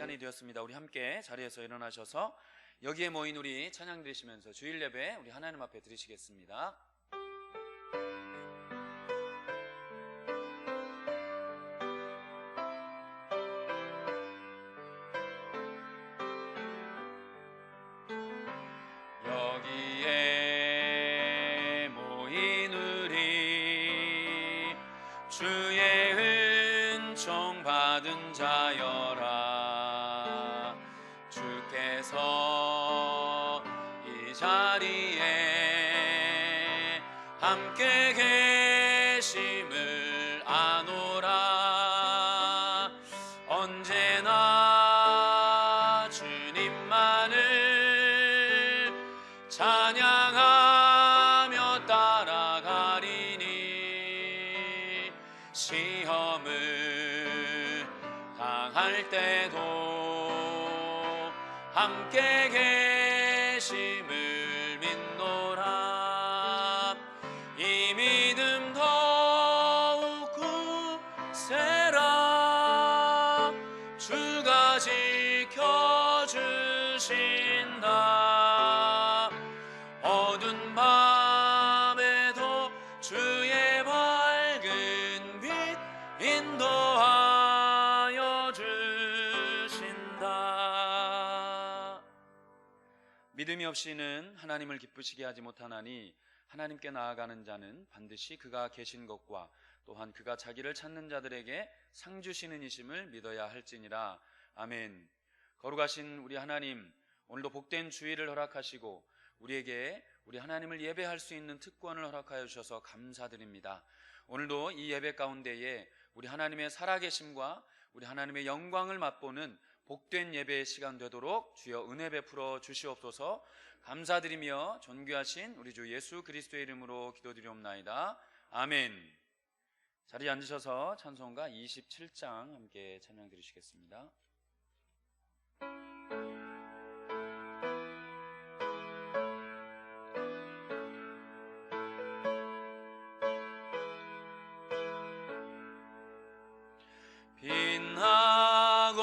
시간이 되었습니다. 우리 함께 자리에서 일어나셔서 여기에 모인 우리 찬양 드리시면서 주일 예배 우리 하나님 앞에 드리시겠습니다. 여기에 모인 우리 주의 은총 받은 자여라. 주께서 이 자리에 함께 계심을 아노라. 언제나 주님만을 찬양하며 따라가리니 시험을 당할 때도 함께 계심을 믿노라. 이 믿음 더욱 굳세라. 주가 지켜주신다. 어두운 밤에도 주의 밝은 빛 인도하여 주신다. 믿음이 없이는 하나님을 기쁘시게 하지 못하나니 하나님께 나아가는 자는 반드시 그가 계신 것과 또한 그가 자기를 찾는 자들에게 상 주시는 이심을 믿어야 할지니라. 아멘. 거룩하신 우리 하나님, 오늘도 복된 주일을 허락하시고 우리에게 우리 하나님을 예배할 수 있는 특권을 허락하여 주셔서 감사드립니다. 오늘도 이 예배 가운데에 우리 하나님의 살아계심과 우리 하나님의 영광을 맛보는 복된 예배의 시간 되도록 주여 은혜 베풀어 주시옵소서. 감사드리며 존귀하신 우리 주 예수 그리스도의 이름으로 기도드리옵나이다. 아멘. 자리에 앉으셔서 찬송가 27장 함께 찬양 드리시겠습니다. 빛나고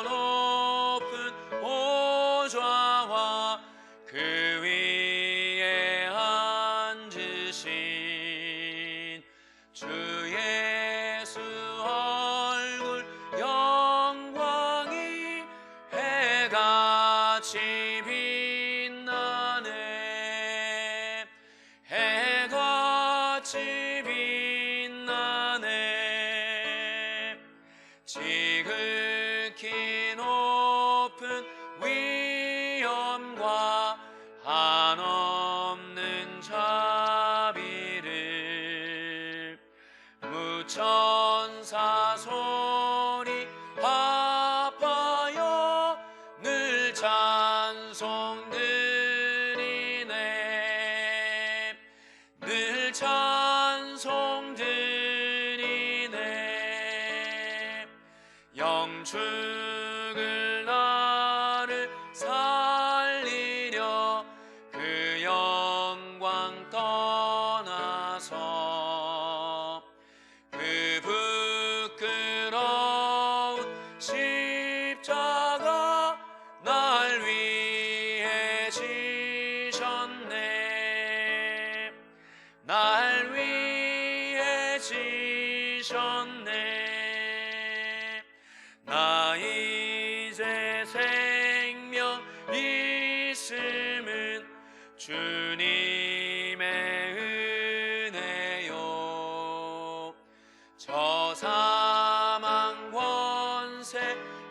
높은 보좌와 그 위에 앉으신 주 예수 얼굴 영광이 해같이 빛나네. 해같이 빛나네. 지극히 높은 위엄과 한없는 자비를 무천사 소리 합하여 늘 찬송 드리네. 늘 찬송 드리네. 영축을 나를 살리려 그 영광 떠나서 그 부끄러운 십자가 날 위해 지셨네. 날 위해 지셨네. 나 이제 생명 있음은 주님의 은혜요. 저 사망 권세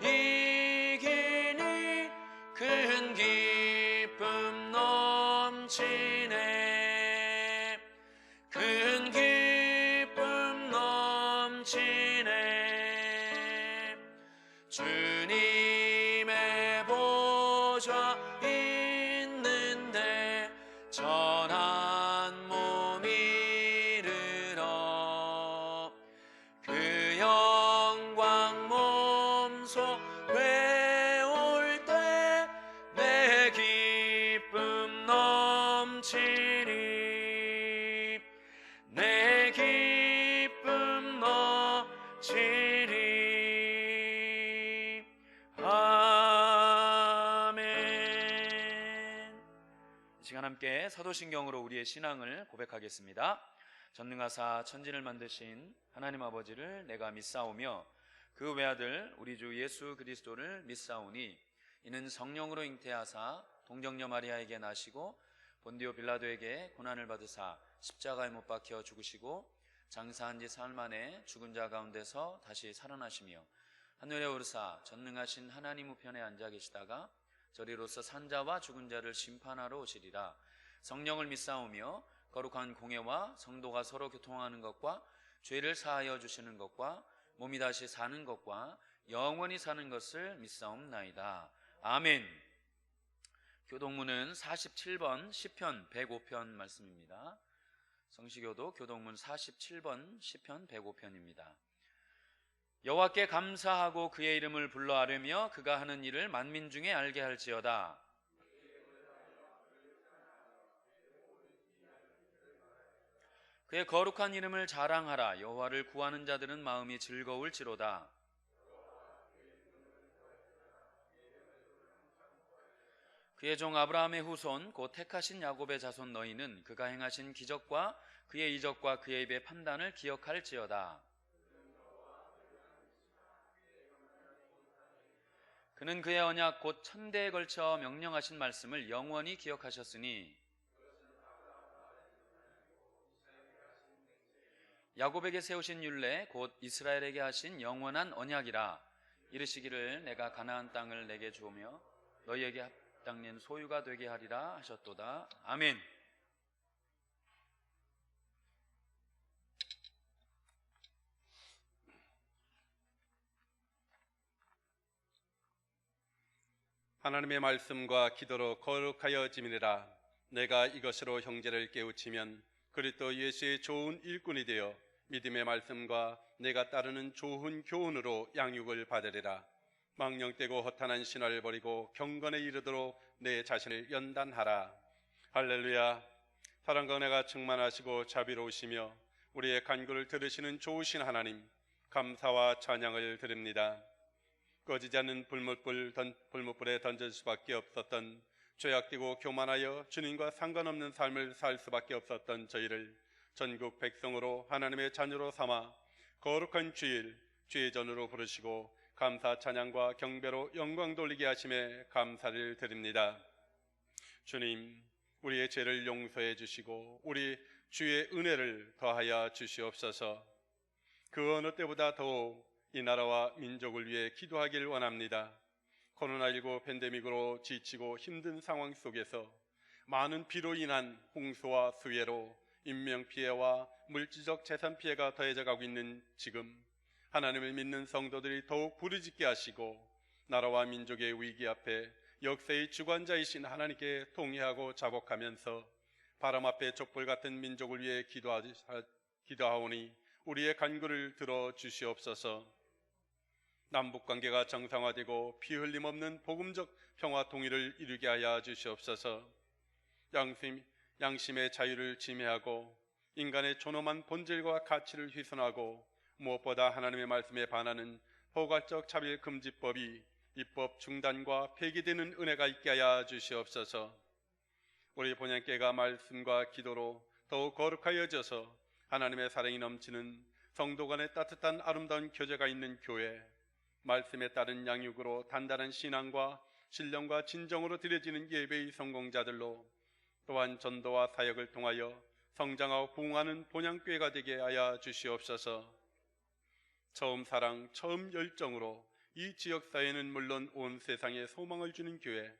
이기니 큰 기쁨 넘치네. 큰 기쁨 넘치네. 주님의 보좌 있는데 전한 몸 이르러 그 영광 몸소 외올 때 내 기쁨 넘치리. 내 기쁨 넘치리. 시간 함께 사도신경으로 우리의 신앙을 고백하겠습니다. 전능하사 천지를 만드신 하나님 아버지를 내가 믿사오며 그 외아들 우리 주 예수 그리스도를 믿사오니 이는 성령으로 잉태하사 동정녀 마리아에게 나시고 본디오 빌라도에게 고난을 받으사 십자가에 못 박혀 죽으시고 장사한 지 사흘 만에 죽은 자 가운데서 다시 살아나시며 하늘에 오르사 전능하신 하나님 우편에 앉아 계시다가 저리로서 산자와 죽은 자를 심판하러 오시리라. 성령을 믿사오며 거룩한 공예와 성도가 서로 교통하는 것과 죄를 사하여 주시는 것과 몸이 다시 사는 것과 영원히 사는 것을 믿사옵나이다. 아멘. 교동문은 47번 시편 105편 말씀입니다. 성시교도 교동문 47번 시편 105편입니다. 여호와께 감사하고 그의 이름을 불러 아뢰며 그가 하는 일을 만민 중에 알게 할지어다. 그의 거룩한 이름을 자랑하라. 여호와를 구하는 자들은 마음이 즐거울지로다. 그의 종 아브라함의 후손 곧 택하신 야곱의 자손 너희는 그가 행하신 기적과 그의 이적과 그의 입의 판단을 기억할지어다. 그는 그의 언약 곧 천대에 걸쳐 명령하신 말씀을 영원히 기억하셨으니 야곱에게 세우신 율례 곧 이스라엘에게 하신 영원한 언약이라. 이르시기를 내가 가나안 땅을 내게 주오며 너희에게 합당된 소유가 되게 하리라 하셨도다. 아멘. 하나님의 말씀과 기도로 거룩하여짐이니라. 내가 이것으로 형제를 깨우치면 그리스도 예수의 좋은 일꾼이 되어 믿음의 말씀과 내가 따르는 좋은 교훈으로 양육을 받으리라. 망령되고 허탄한 신화를 버리고 경건에 이르도록 내 자신을 연단하라. 할렐루야. 사랑과 은혜가 충만하시고 자비로우시며 우리의 간구를 들으시는 좋으신 하나님, 감사와 찬양을 드립니다. 꺼지지 않는 불못불에 던질 수밖에 없었던 죄악되고 교만하여 주님과 상관없는 삶을 살 수밖에 없었던 저희를 전국 백성으로 하나님의 자녀로 삼아 거룩한 주일 주의 전으로 부르시고 감사 찬양과 경배로 영광 돌리게 하심에 감사를 드립니다. 주님, 우리의 죄를 용서해 주시고 우리 주의 은혜를 더하여 주시옵소서. 그 어느 때보다 더욱 이 나라와 민족을 위해 기도하길 원합니다. 코로나19 팬데믹으로 지치고 힘든 상황 속에서 많은 비로 인한 홍수와 수해로 인명피해와 물질적 재산 피해가 더해져 가고 있는 지금 하나님을 믿는 성도들이 더욱 부르짖게 하시고 나라와 민족의 위기 앞에 역사의 주관자이신 하나님께 통회하고 자복하면서 바람 앞에 촛불 같은 민족을 위해 기도하오니 우리의 간구를 들어주시옵소서. 남북관계가 정상화되고 피 흘림 없는 복음적 평화 통일을 이루게 하여 주시옵소서. 양심의 자유를 침해하고 인간의 존엄한 본질과 가치를 훼손하고 무엇보다 하나님의 말씀에 반하는 포괄적 차별금지법이 입법 중단과 폐기되는 은혜가 있게 하여 주시옵소서. 우리 본향교회가 말씀과 기도로 더욱 거룩하여져서 하나님의 사랑이 넘치는 성도 간의 따뜻한 아름다운 교제가 있는 교회, 말씀에 따른 양육으로 단단한 신앙과 신령과 진정으로 드려지는 예배의 성공자들로 또한 전도와 사역을 통하여 성장하고 부흥하는 본향교회가 되게 하여 주시옵소서. 처음 사랑, 처음 열정으로 이 지역사회는 물론 온 세상에 소망을 주는 교회,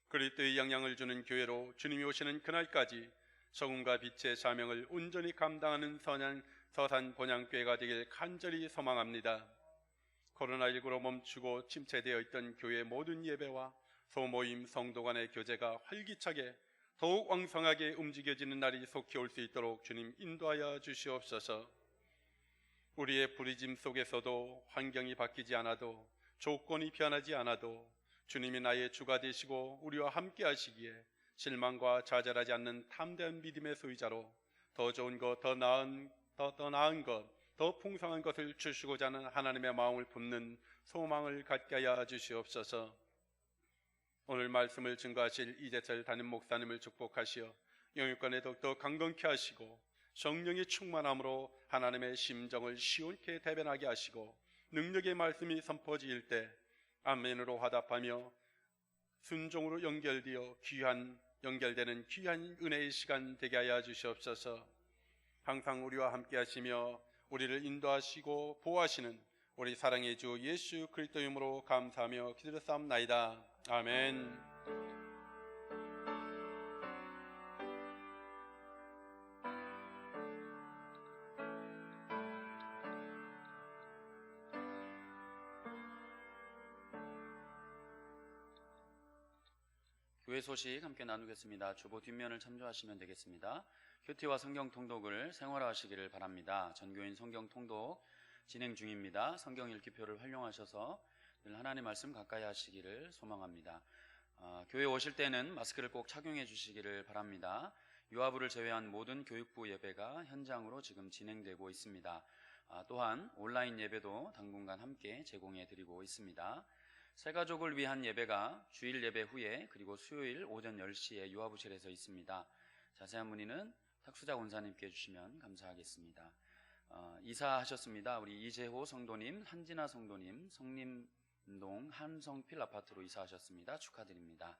그리스도의 영향을 주는 교회로 주님이 오시는 그날까지 소금과 빛의 사명을 온전히 감당하는 서산 본향교회가 되길 간절히 소망합니다. 코로나19로 멈추고 침체되어 있던 교회 모든 예배와 소모임 성도 간의 교제가 활기차게 더욱 왕성하게 움직여지는 날이 속히 올 수 있도록 주님 인도하여 주시옵소서. 우리의 부르짐 속에서도 환경이 바뀌지 않아도 조건이 변하지 않아도 주님이 나의 주가 되시고 우리와 함께 하시기에 실망과 좌절하지 않는 탐대한 믿음의 소유자로 더 좋은 것, 더 나은 것, 더 풍성한 것을 주시고자 하는 하나님의 마음을 품는 소망을 갖게 하여 주시옵소서. 오늘 말씀을 증거하실 이재철 담임 목사님을 축복하시어 영육간에 더욱더 강건케 하시고 성령의 충만함으로 하나님의 심정을 시원케 대변하게 하시고 능력의 말씀이 선포지일 때 아멘으로 화답하며 순종으로 연결되는 귀한 은혜의 시간 되게 하여 주시옵소서. 항상 우리와 함께 하시며 우리를 인도하시고 보호하시는 우리 사랑의 주 예수 그리스도 이름으로 감사하며 기도드렸사옵나이다. 아멘. 교회 소식 함께 나누겠습니다. 주보 뒷면을 참조하시면 되겠습니다. 큐티와 성경 통독을 생활화하시기를 바랍니다. 전교인 성경 통독 진행 중입니다. 성경 읽기표를 활용하셔서 늘 하나님의 말씀 가까이 하시기를 소망합니다. 교회 오실 때는 마스크를 꼭 착용해 주시기를 바랍니다. 유아부를 제외한 모든 교육부 예배가 현장으로 지금 진행되고 있습니다. 또한 온라인 예배도 당분간 함께 제공해 드리고 있습니다. 새가족을 위한 예배가 주일 예배 후에 그리고 수요일 오전 10시에 유아부실에서 있습니다. 자세한 문의는 탁수자 권사님께 주시면 감사하겠습니다. 이사하셨습니다. 우리 이재호 성도님, 한진아 성도님, 성림동 한성필 아파트로 이사하셨습니다. 축하드립니다.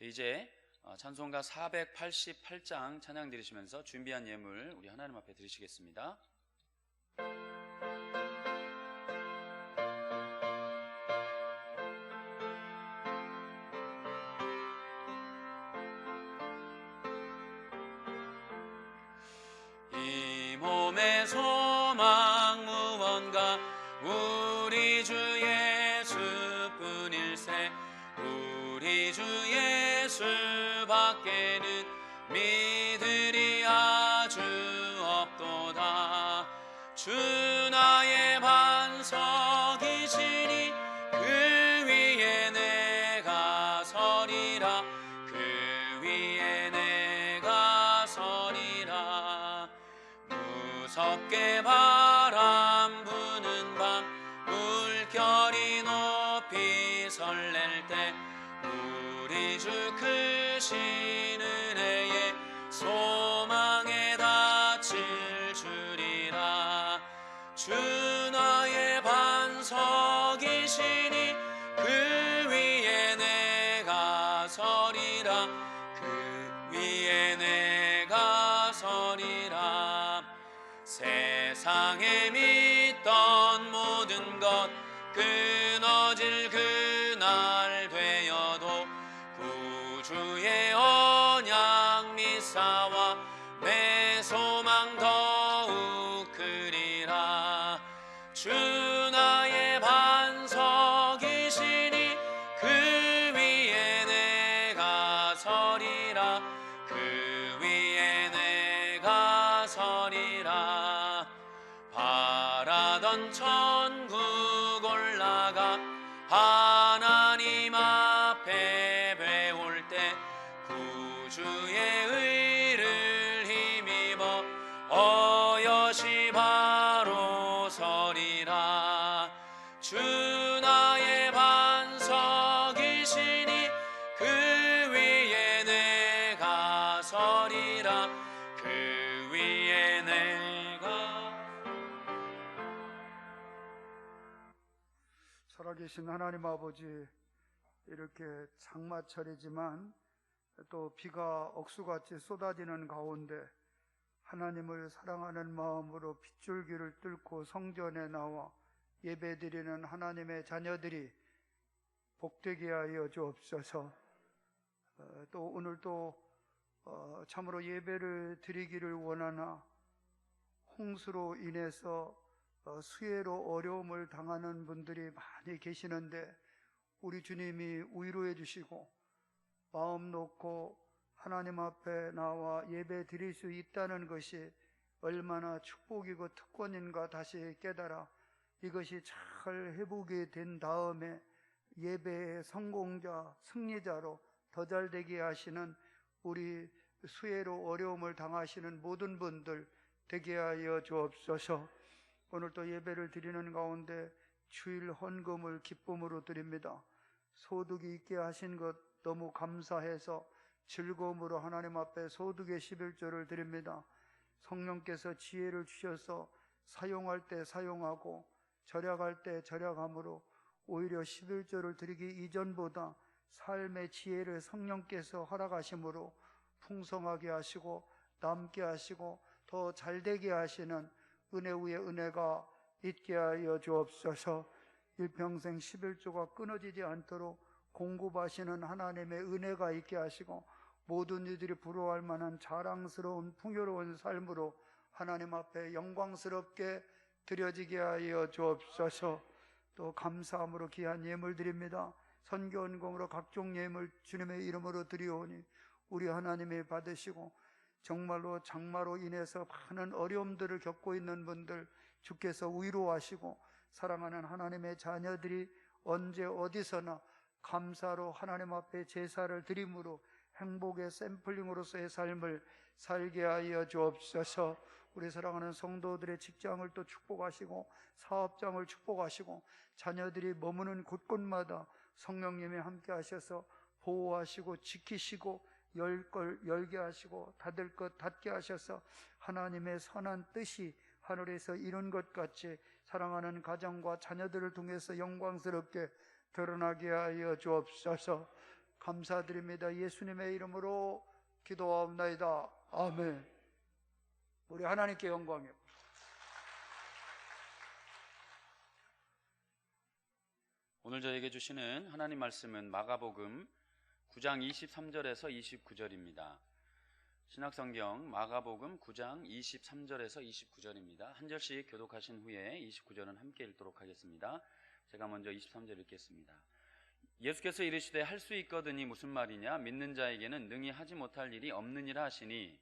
이제 찬송가 488장 찬양 드리시면서 준비한 예물 우리 하나님 앞에 드리시겠습니다. 이 몸의 소망 무언가 우리 주 예수뿐일세. 우리 주 예수밖에는 믿으리 아주 없도다. 주 나의 반석이시니 그 위에 내가 서리라. 그 위에 내가 서리라. 무섭게 바람 부는 밤 물결이 높이 설렐 때 우리 주 크신 은혜에 소망에 닿칠 줄이라. 주 나의 반석이시니 그 위에 내가 서리라. 그 위에 내가 서리라. 세상에 믿던 모든 것 끊어질 그날 되어도 구주의 언약 미사와 내 소망 더욱 크리라. 주 나의 반석이시니 그 위에 내가 서리라. 그 위에 내가 서리라. 바라던 천국 올라가 하나님 앞에 배울 때 구주의 의를 힘입어 어여시 바로 서리라. 주 나의 반석이시니 그 위에 내가 서리라. 그 위에 내가. 살아계신 하나님 아버지, 이렇게 장마철이지만 또 비가 억수같이 쏟아지는 가운데 하나님을 사랑하는 마음으로 빗줄기를 뚫고 성전에 나와 예배드리는 하나님의 자녀들이 복되게 하여 주옵소서. 또 오늘 또 참으로 예배를 드리기를 원하나 홍수로 인해서 수해로 어려움을 당하는 분들이 많이 계시는데 우리 주님이 위로해 주시고 마음 놓고 하나님 앞에 나와 예배 드릴 수 있다는 것이 얼마나 축복이고 특권인가 다시 깨달아 이것이 잘 회복이 된 다음에 예배의 성공자, 승리자로 더 잘 되게 하시는 우리 수해로 어려움을 당하시는 모든 분들 되게 하여 주옵소서. 오늘 또 예배를 드리는 가운데 주일 헌금을 기쁨으로 드립니다. 소득이 있게 하신 것 너무 감사해서 즐거움으로 하나님 앞에 소득의 11조를 드립니다. 성령께서 지혜를 주셔서 사용할 때 사용하고 절약할 때 절약함으로 오히려 11조를 드리기 이전보다 삶의 지혜를 성령께서 허락하심으로 풍성하게 하시고 남게 하시고 더 잘되게 하시는 은혜 위에 은혜가 있게 하여 주옵소서. 일평생 11조가 끊어지지 않도록 공급하시는 하나님의 은혜가 있게 하시고 모든 이들이 부러워할 만한 자랑스러운 풍요로운 삶으로 하나님 앞에 영광스럽게 드려지게 하여 주옵소서. 또 감사함으로 귀한 예물 드립니다. 선교원공으로 각종 예물 주님의 이름으로 드리오니 우리 하나님이 받으시고 정말로 장마로 인해서 많은 어려움들을 겪고 있는 분들 주께서 위로하시고 사랑하는 하나님의 자녀들이 언제 어디서나 감사로 하나님 앞에 제사를 드림으로 행복의 샘플링으로서의 삶을 살게 하여 주옵소서. 우리 사랑하는 성도들의 직장을 또 축복하시고 사업장을 축복하시고 자녀들이 머무는 곳곳마다 성령님이 함께 하셔서 보호하시고 지키시고 열 걸 열게 하시고 닫을 것 닫게 하셔서 하나님의 선한 뜻이 하늘에서 이룬 것 같이 사랑하는 가정과 자녀들을 통해서 영광스럽게 드러나게 하여 주옵소서. 감사드립니다. 예수님의 이름으로 기도하옵나이다. 아멘. 우리 하나님께 영광이요. 오늘 저에게 주시는 하나님 말씀은 마가복음 9장 23절에서 29절입니다. 신약성경 마가복음 9장 23절에서 29절입니다. 한 절씩 교독하신 후에 29절은 함께 읽도록 하겠습니다. 제가 먼저 23절 읽겠습니다. 예수께서 이르시되 할 수 있거든이 무슨 말이냐? 믿는 자에게는 능히 하지 못할 일이 없느니라 하시니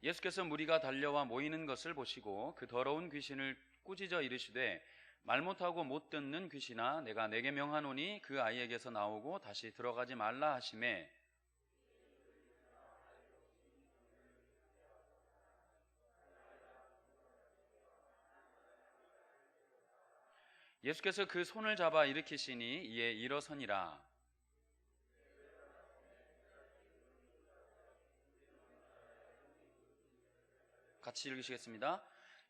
예수께서 무리가 달려와 모이는 것을 보시고 그 더러운 귀신을 꾸짖어 이르시되 말 못하고 못 듣는 귀신아 내가 내게 명하노니 그 아이에게서 나오고 다시 들어가지 말라 하시매 예수께서 그 손을 잡아 일으키시니 이에 일어서니라. 같이 읽으시겠습니다.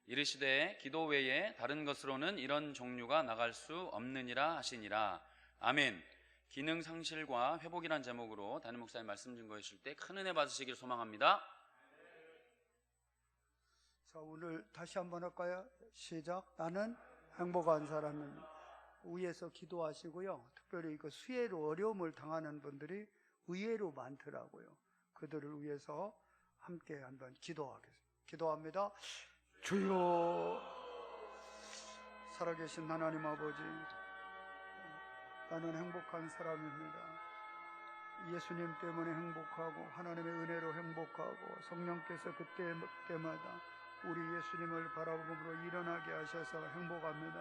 이르시되 기도 외에 다른 것으로는 이런 종류가 나갈 수 없느니라 하시니라. 아멘. 기능 상실과 회복이란 제목으로 담임 목사님 말씀 증거해 주실 때 큰 은혜 받으시길 소망합니다. 자, 오늘 다시 한번 할까요? 시작. 나는 행복한 사람입니다. 위에서 기도하시고요. 특별히 그 수혜로 어려움을 당하는 분들이 의외로 많더라고요. 그들을 위해서 함께 한번 기도하겠습니다. 기도합니다. 주여, 살아계신 하나님 아버지, 나는 행복한 사람입니다. 예수님 때문에 행복하고 하나님의 은혜로 행복하고 성령께서 그때마다 우리 예수님을 바라봄으로 일어나게 하셔서 행복합니다.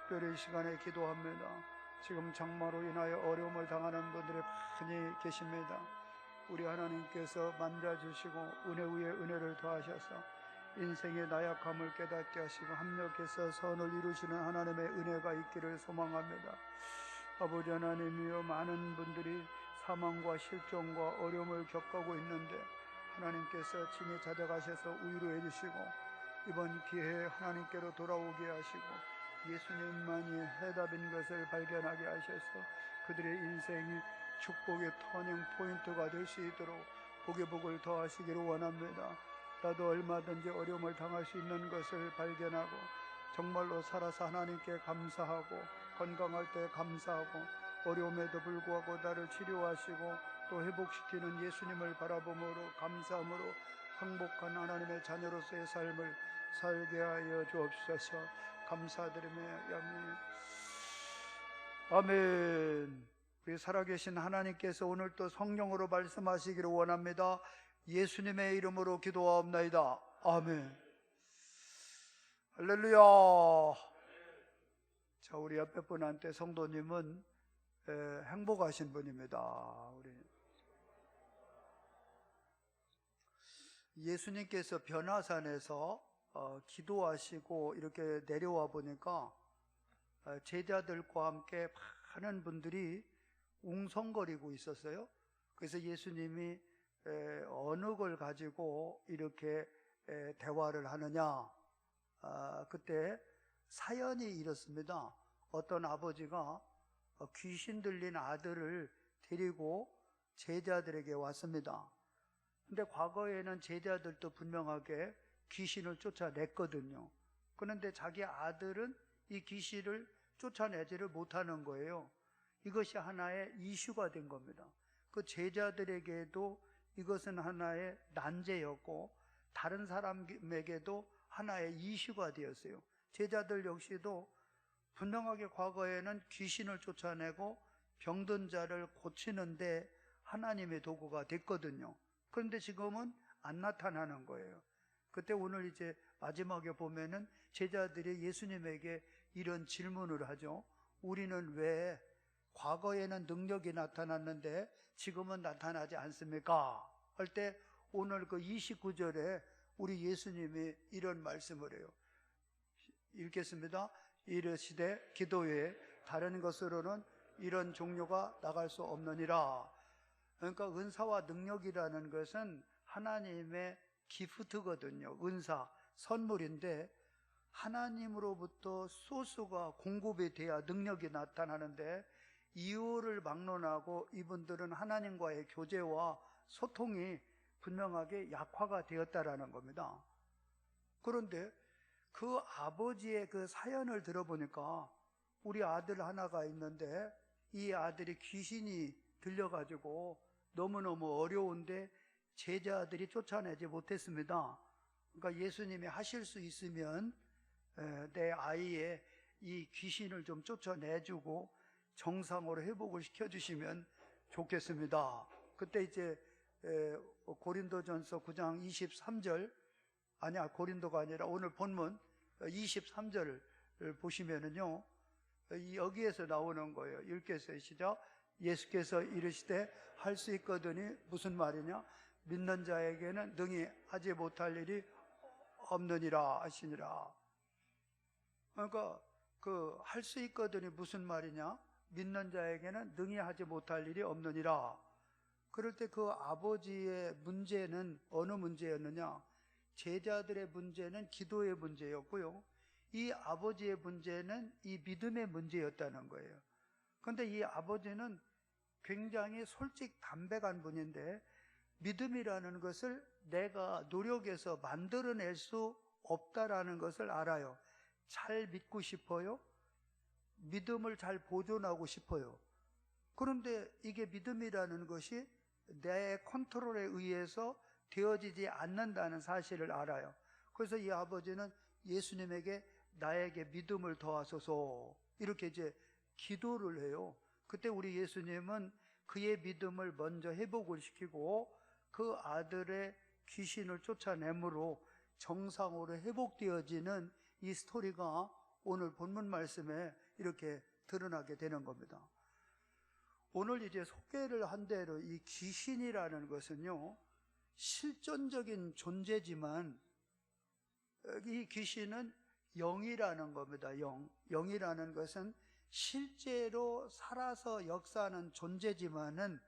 특별히 이 시간에 기도합니다. 지금 장마로 인하여 어려움을 당하는 분들이 많이 계십니다. 우리 하나님께서 만져주시고 은혜 위에 은혜를 더하셔서 인생의 나약함을 깨닫게 하시고 합력해서 선을 이루시는 하나님의 은혜가 있기를 소망합니다. 아버지 하나님이여, 많은 분들이 사망과 실종과 어려움을 겪고 있는데 하나님께서 친히 찾아가셔서 위로해 주시고 이번 기회에 하나님께로 돌아오게 하시고 예수님만이 해답인 것을 발견하게 하셔서 그들의 인생이 축복의 터닝 포인트가 될 수 있도록 복의 복을 더하시기를 원합니다. 나도 얼마든지 어려움을 당할 수 있는 것을 발견하고 정말로 살아서 하나님께 감사하고 건강할 때 감사하고 어려움에도 불구하고 나를 치료하시고 또 회복시키는 예수님을 바라봄으로 감사함으로 행복한 하나님의 자녀로서의 삶을 살게 하여 주옵소서. 감사드리며 아멘. 우리 살아계신 하나님께서 오늘 또 성령으로 말씀하시기를 원합니다. 예수님의 이름으로 기도하옵나이다. 아멘. 할렐루야. 자, 우리 옆에 분한테 성도님은 행복하신 분입니다. 우리 예수님께서 변화산에서 기도하시고 이렇게 내려와 보니까 제자들과 함께 많은 분들이 웅성거리고 있었어요. 그래서 예수님이 어느 걸 가지고 이렇게 대화를 하느냐, 그때 사연이 이렇습니다. 어떤 아버지가 귀신 들린 아들을 데리고 제자들에게 왔습니다. 근데 과거에는 제자들도 분명하게 귀신을 쫓아냈거든요. 그런데 자기 아들은 이 귀신을 쫓아내지를 못하는 거예요. 이것이 하나의 이슈가 된 겁니다. 그 제자들에게도 이것은 하나의 난제였고 다른 사람에게도 하나의 이슈가 되었어요. 제자들 역시도 분명하게 과거에는 귀신을 쫓아내고 병든 자를 고치는데 하나님의 도구가 됐거든요. 그런데 지금은 안 나타나는 거예요. 그때 오늘 이제 마지막에 보면은 제자들이 예수님에게 이런 질문을 하죠. 우리는 왜 과거에는 능력이 나타났는데 지금은 나타나지 않습니까? 할 때 오늘 그 29절에 우리 예수님이 이런 말씀을 해요. 읽겠습니다. 이르시되 기도에 다른 것으로는 이런 종류가 나갈 수 없느니라. 그러니까 은사와 능력이라는 것은 하나님의 기프트거든요. 은사, 선물인데 하나님으로부터 소스가 공급이 돼야 능력이 나타나는데 이유를 막론하고 이분들은 하나님과의 교제와 소통이 분명하게 약화가 되었다라는 겁니다. 그런데 그 아버지의 그 사연을 들어보니까 우리 아들 하나가 있는데 이 아들이 귀신이 들려가지고 너무너무 어려운데 제자들이 쫓아내지 못했습니다. 그러니까 예수님이 하실 수 있으면 내 아이의 이 귀신을 좀 쫓아내주고 정상으로 회복을 시켜주시면 좋겠습니다. 그때 이제 고린도전서 9장 23절, 아니야 고린도가 아니라 오늘 본문 23절을 보시면은요, 여기에서 나오는 거예요. 읽겠어요. 시작. 예수께서 이르시되 할 수 있거든이 무슨 말이냐? 믿는 자에게는 능히 하지 못할 일이 없느니라 하시니라. 그러니까 그 할 수 있거든이 무슨 말이냐? 믿는 자에게는 능히 하지 못할 일이 없느니라. 그럴 때 그 아버지의 문제는 어느 문제였느냐? 제자들의 문제는 기도의 문제였고요. 이 아버지의 문제는 이 믿음의 문제였다는 거예요. 그런데 이 아버지는 굉장히 솔직담백한 분인데 믿음이라는 것을 내가 노력해서 만들어낼 수 없다라는 것을 알아요. 잘 믿고 싶어요. 믿음을 잘 보존하고 싶어요. 그런데 이게 믿음이라는 것이 내 컨트롤에 의해서 되어지지 않는다는 사실을 알아요. 그래서 이 아버지는 예수님에게 나에게 믿음을 더하소서 이렇게 이제 기도를 해요. 그때 우리 예수님은 그의 믿음을 먼저 회복을 시키고 그 아들의 귀신을 쫓아내므로 정상으로 회복되어지는 이 스토리가 오늘 본문 말씀에 이렇게 드러나게 되는 겁니다. 오늘 이제 소개를 한 대로 이 귀신이라는 것은요, 실존적인 존재지만 이 귀신은 영이라는 겁니다. 영이라는 것은 실제로 살아서 역사하는 존재지만은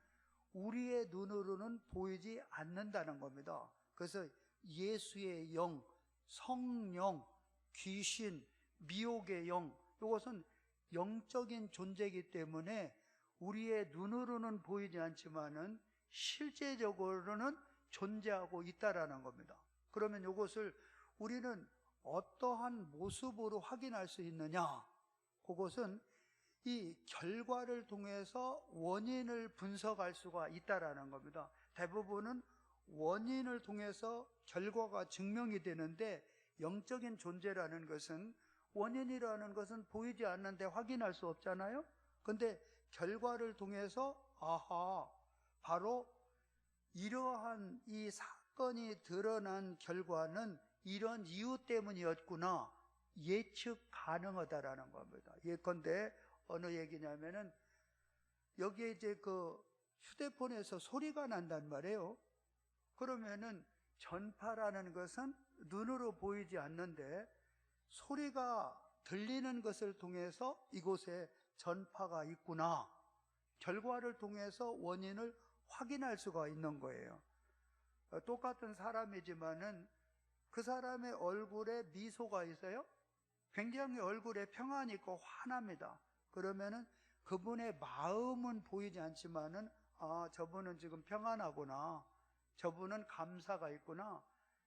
우리의 눈으로는 보이지 않는다는 겁니다. 그래서 예수의 영, 성령, 귀신, 미혹의 영, 이것은 영적인 존재이기 때문에 우리의 눈으로는 보이지 않지만은 실제적으로는 존재하고 있다라는 겁니다. 그러면 이것을 우리는 어떠한 모습으로 확인할 수 있느냐? 그것은 이 결과를 통해서 원인을 분석할 수가 있다라는 겁니다. 대부분은 원인을 통해서 결과가 증명이 되는데 영적인 존재라는 것은 원인이라는 것은 보이지 않는데 확인할 수 없잖아요. 그런데 결과를 통해서 아하, 바로 이러한 이 사건이 드러난 결과는 이런 이유 때문이었구나 예측 가능하다라는 겁니다. 예컨대 어느 얘기냐면은 여기에 이제 그 휴대폰에서 소리가 난단 말이에요. 그러면은 전파라는 것은 눈으로 보이지 않는데 소리가 들리는 것을 통해서 이곳에 전파가 있구나, 결과를 통해서 원인을 확인할 수가 있는 거예요. 똑같은 사람이지만은 그 사람의 얼굴에 미소가 있어요. 굉장히 얼굴에 평안이 있고 환합니다. 그러면은 그분의 마음은 보이지 않지만은 저분은 지금 평안하구나, 저분은 감사가 있구나,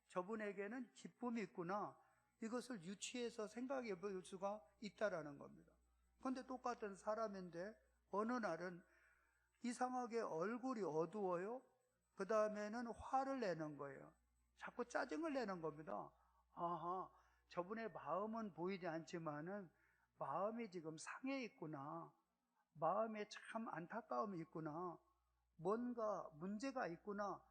저분에게는 기쁨이 있구나, 이것을 유추해서 생각해 볼 수가 있다라는 겁니다. 그런데 똑같은 사람인데 어느 날은 이상하게 얼굴이 어두워요. 그 다음에는 화를 내는 거예요. 자꾸 짜증을 내는 겁니다. 저분의 마음은 보이지 않지만은 마음이 지금 상해 있구나, 마음에 참 안타까움이 있구나, 뭔가 문제가 있구나,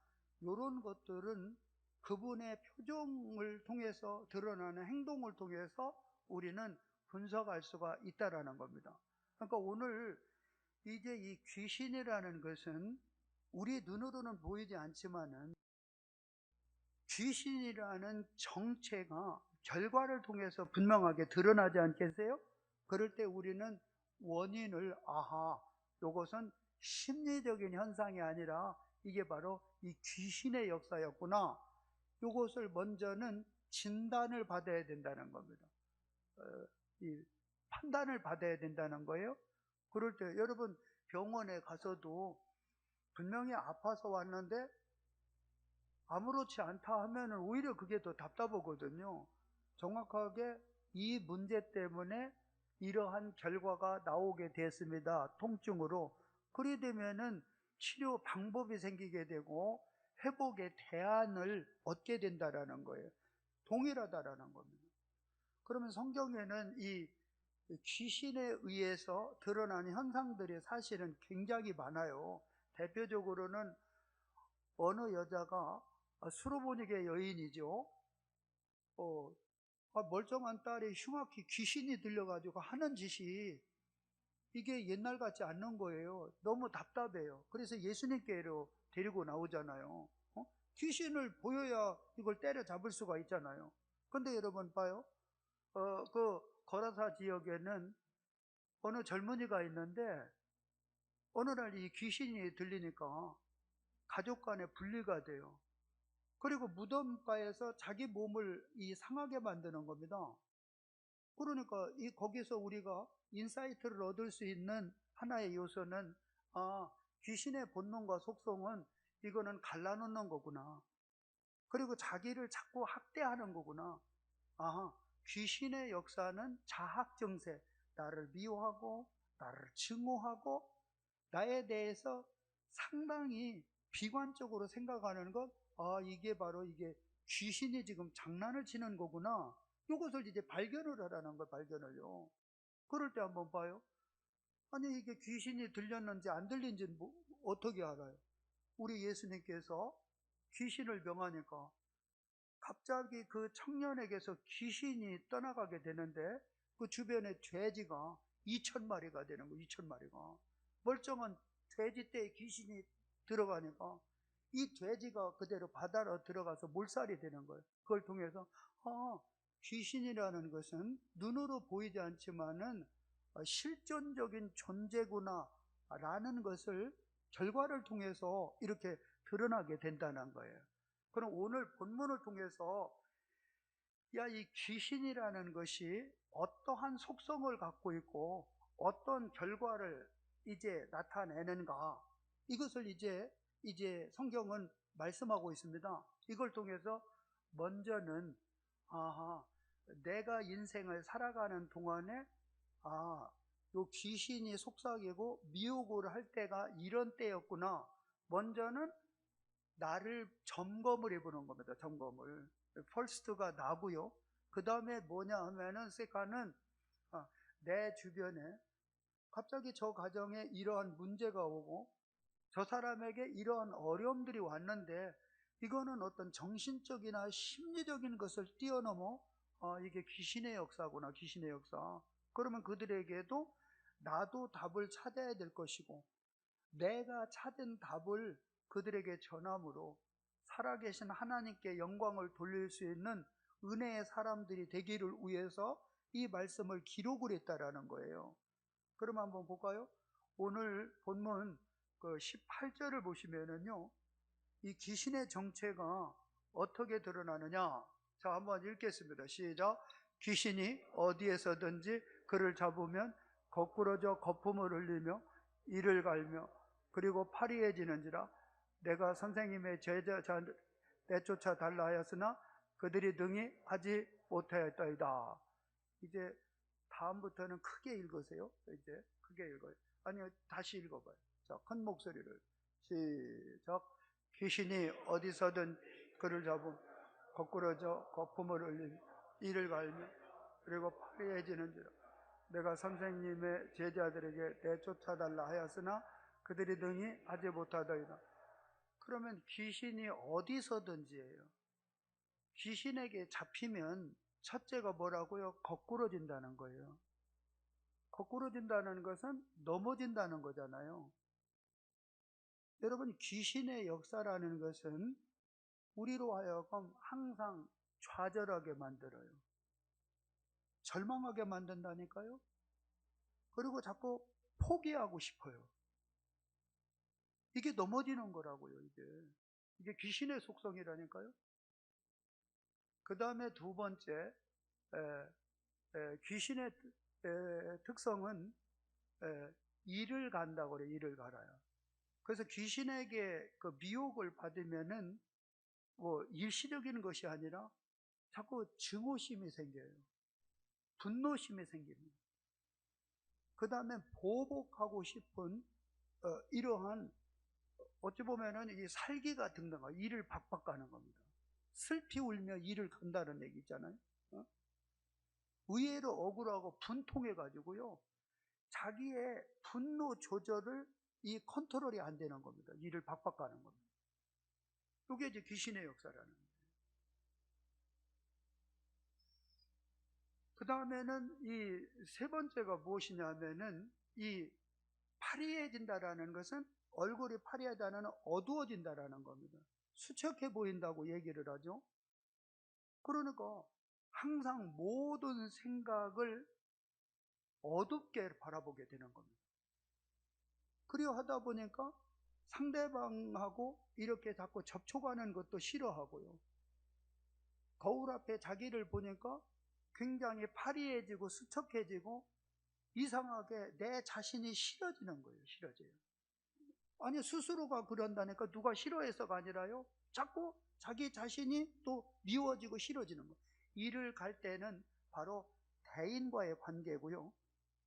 이런 것들은 그분의 표정을 통해서, 드러나는 행동을 통해서 우리는 분석할 수가 있다라는 겁니다. 그러니까 오늘 이제 이 귀신이라는 것은 우리 눈으로는 보이지 않지만은 귀신이라는 정체가 결과를 통해서 분명하게 드러나지 않겠어요? 그럴 때 우리는 원인을, 이것은 심리적인 현상이 아니라 이게 바로 이 귀신의 역사였구나, 이것을 먼저는 진단을 받아야 된다는 겁니다. 이 판단을 받아야 된다는 거예요. 그럴 때 여러분, 병원에 가서도 분명히 아파서 왔는데 아무렇지 않다 하면은 오히려 그게 더 답답하거든요. 정확하게 이 문제 때문에 이러한 결과가 나오게 됐습니다, 통증으로. 그래 되면은 치료 방법이 생기게 되고 회복의 대안을 얻게 된다라는 거예요. 동일하다라는 겁니다. 그러면 성경에는 이 귀신에 의해서 드러나는 현상들이 사실은 굉장히 많아요. 대표적으로는 어느 여자가, 수로보니게 여인이죠. 멀쩡한 딸이 흉악히 귀신이 들려가지고 하는 짓이 이게 옛날 같지 않는 거예요. 너무 답답해요. 그래서 예수님께로 데리고 나오잖아요. 귀신을 보여야 이걸 때려잡을 수가 있잖아요. 근데 여러분 봐요. 그 거라사 지역에는 어느 젊은이가 있는데 어느 날 이 귀신이 들리니까 가족 간에 분리가 돼요. 그리고 무덤가에서 자기 몸을 상하게 만드는 겁니다. 그러니까 거기서 우리가 인사이트를 얻을 수 있는 하나의 요소는, 귀신의 본능과 속성은 이거는 갈라놓는 거구나, 그리고 자기를 자꾸 학대하는 거구나. 귀신의 역사는 자학 증세, 나를 미워하고 나를 증오하고 나에 대해서 상당히 비관적으로 생각하는 것, 이게 바로 이게 귀신이 지금 장난을 치는 거구나, 이것을 이제 발견을 하라는 거, 발견을요. 그럴 때 한번 봐요. 아니 이게 귀신이 들렸는지 안 들린지는 어떻게 알아요? 우리 예수님께서 귀신을 명하니까 갑자기 그 청년에게서 귀신이 떠나가게 되는데 그 주변에 돼지가 2,000마리가 되는 거예요. 2,000마리가. 멀쩡한 돼지떼에 귀신이 들어가니까 이 돼지가 그대로 바다로 들어가서 몰살이 되는 거예요. 그걸 통해서 귀신이라는 것은 눈으로 보이지 않지만은 실존적인 존재구나 라는 것을 결과를 통해서 이렇게 드러나게 된다는 거예요. 그럼 오늘 본문을 통해서 이 귀신이라는 것이 어떠한 속성을 갖고 있고 어떤 결과를 이제 나타내는가, 이것을 이제 성경은 말씀하고 있습니다. 이걸 통해서 먼저는 내가 인생을 살아가는 동안에 요 귀신이 속삭이고 미혹을 할 때가 이런 때였구나, 먼저는 나를 점검을 해보는 겁니다. 점검을. 퍼스트가 나고요. 그 다음에 뭐냐 하면은 세컨은 내 주변에 갑자기 저 가정에 이러한 문제가 오고 저 사람에게 이러한 어려움들이 왔는데 이거는 어떤 정신적이나 심리적인 것을 뛰어넘어 이게 귀신의 역사구나, 귀신의 역사. 그러면 그들에게도 나도 답을 찾아야 될 것이고 내가 찾은 답을 그들에게 전함으로 살아계신 하나님께 영광을 돌릴 수 있는 은혜의 사람들이 되기를 위해서 이 말씀을 기록을 했다라는 거예요. 그럼 한번 볼까요? 오늘 본문 그 18절을 보시면은요, 이 귀신의 정체가 어떻게 드러나느냐? 자, 한번 읽겠습니다. 시작. 귀신이 어디에서든지 그를 잡으면 거꾸러져 거품을 흘리며 이를 갈며 그리고 파리해지는지라. 내가 선생님의 제자 내쫓아 달라 하였으나 그들이 능히 하지 못하였더이다. 이제 다음부터는 크게 읽으세요. 이제 크게 읽어요. 아니요, 다시 읽어봐요. 자, 큰 목소리를. 시작. 귀신이 어디서든 그를 잡으면 거꾸러져 거품을 흘리며 이를 갈며 그리고 파리해지는지라. 내가 선생님의 제자들에게 내쫓아달라 하였으나 그들이 능히 하지 못하더이다. 그러면 귀신이 어디서든지예요. 귀신에게 잡히면 첫째가 뭐라고요? 거꾸러진다는 거예요. 거꾸러진다는 것은 넘어진다는 거잖아요. 여러분, 귀신의 역사라는 것은 우리로 하여금 항상 좌절하게 만들어요. 절망하게 만든다니까요. 그리고 자꾸 포기하고 싶어요. 이게 넘어지는 거라고요. 이게 귀신의 속성이라니까요. 그 다음에 두 번째, 귀신의 특성은 이를 간다고 그래요. 이를 갈아요. 그래서 귀신에게 그 미혹을 받으면은 뭐 일시적인 것이 아니라 자꾸 증오심이 생겨요. 분노심이 생깁니다. 그 다음에 보복하고 싶은 이러한 어찌 보면은 이 살기가 등등하고 이를 박박 가는 겁니다. 슬피 울며 이를 간다는 얘기 있잖아요. 의외로 억울하고 분통해 가지고요, 자기의 분노 조절을 이 컨트롤이 안 되는 겁니다. 이를 박박 가는 겁니다. 이게 이제 귀신의 역사라는 거예요. 그 다음에는 이 세 번째가 무엇이냐면은 이 파리해진다라는 것은 얼굴이 파리하다는 어두워진다라는 겁니다. 수척해 보인다고 얘기를 하죠. 그러니까 항상 모든 생각을 어둡게 바라보게 되는 겁니다. 그리고 하다 보니까 상대방하고 이렇게 자꾸 접촉하는 것도 싫어하고요. 거울 앞에 자기를 보니까 굉장히 파리해지고 수척해지고 이상하게 내 자신이 싫어지는 거예요. 싫어져요. 아니, 스스로가 그런다니까. 누가 싫어해서가 아니라요, 자꾸 자기 자신이 또 미워지고 싫어지는 거예요. 이를 갈 때는 바로 대인과의 관계고요.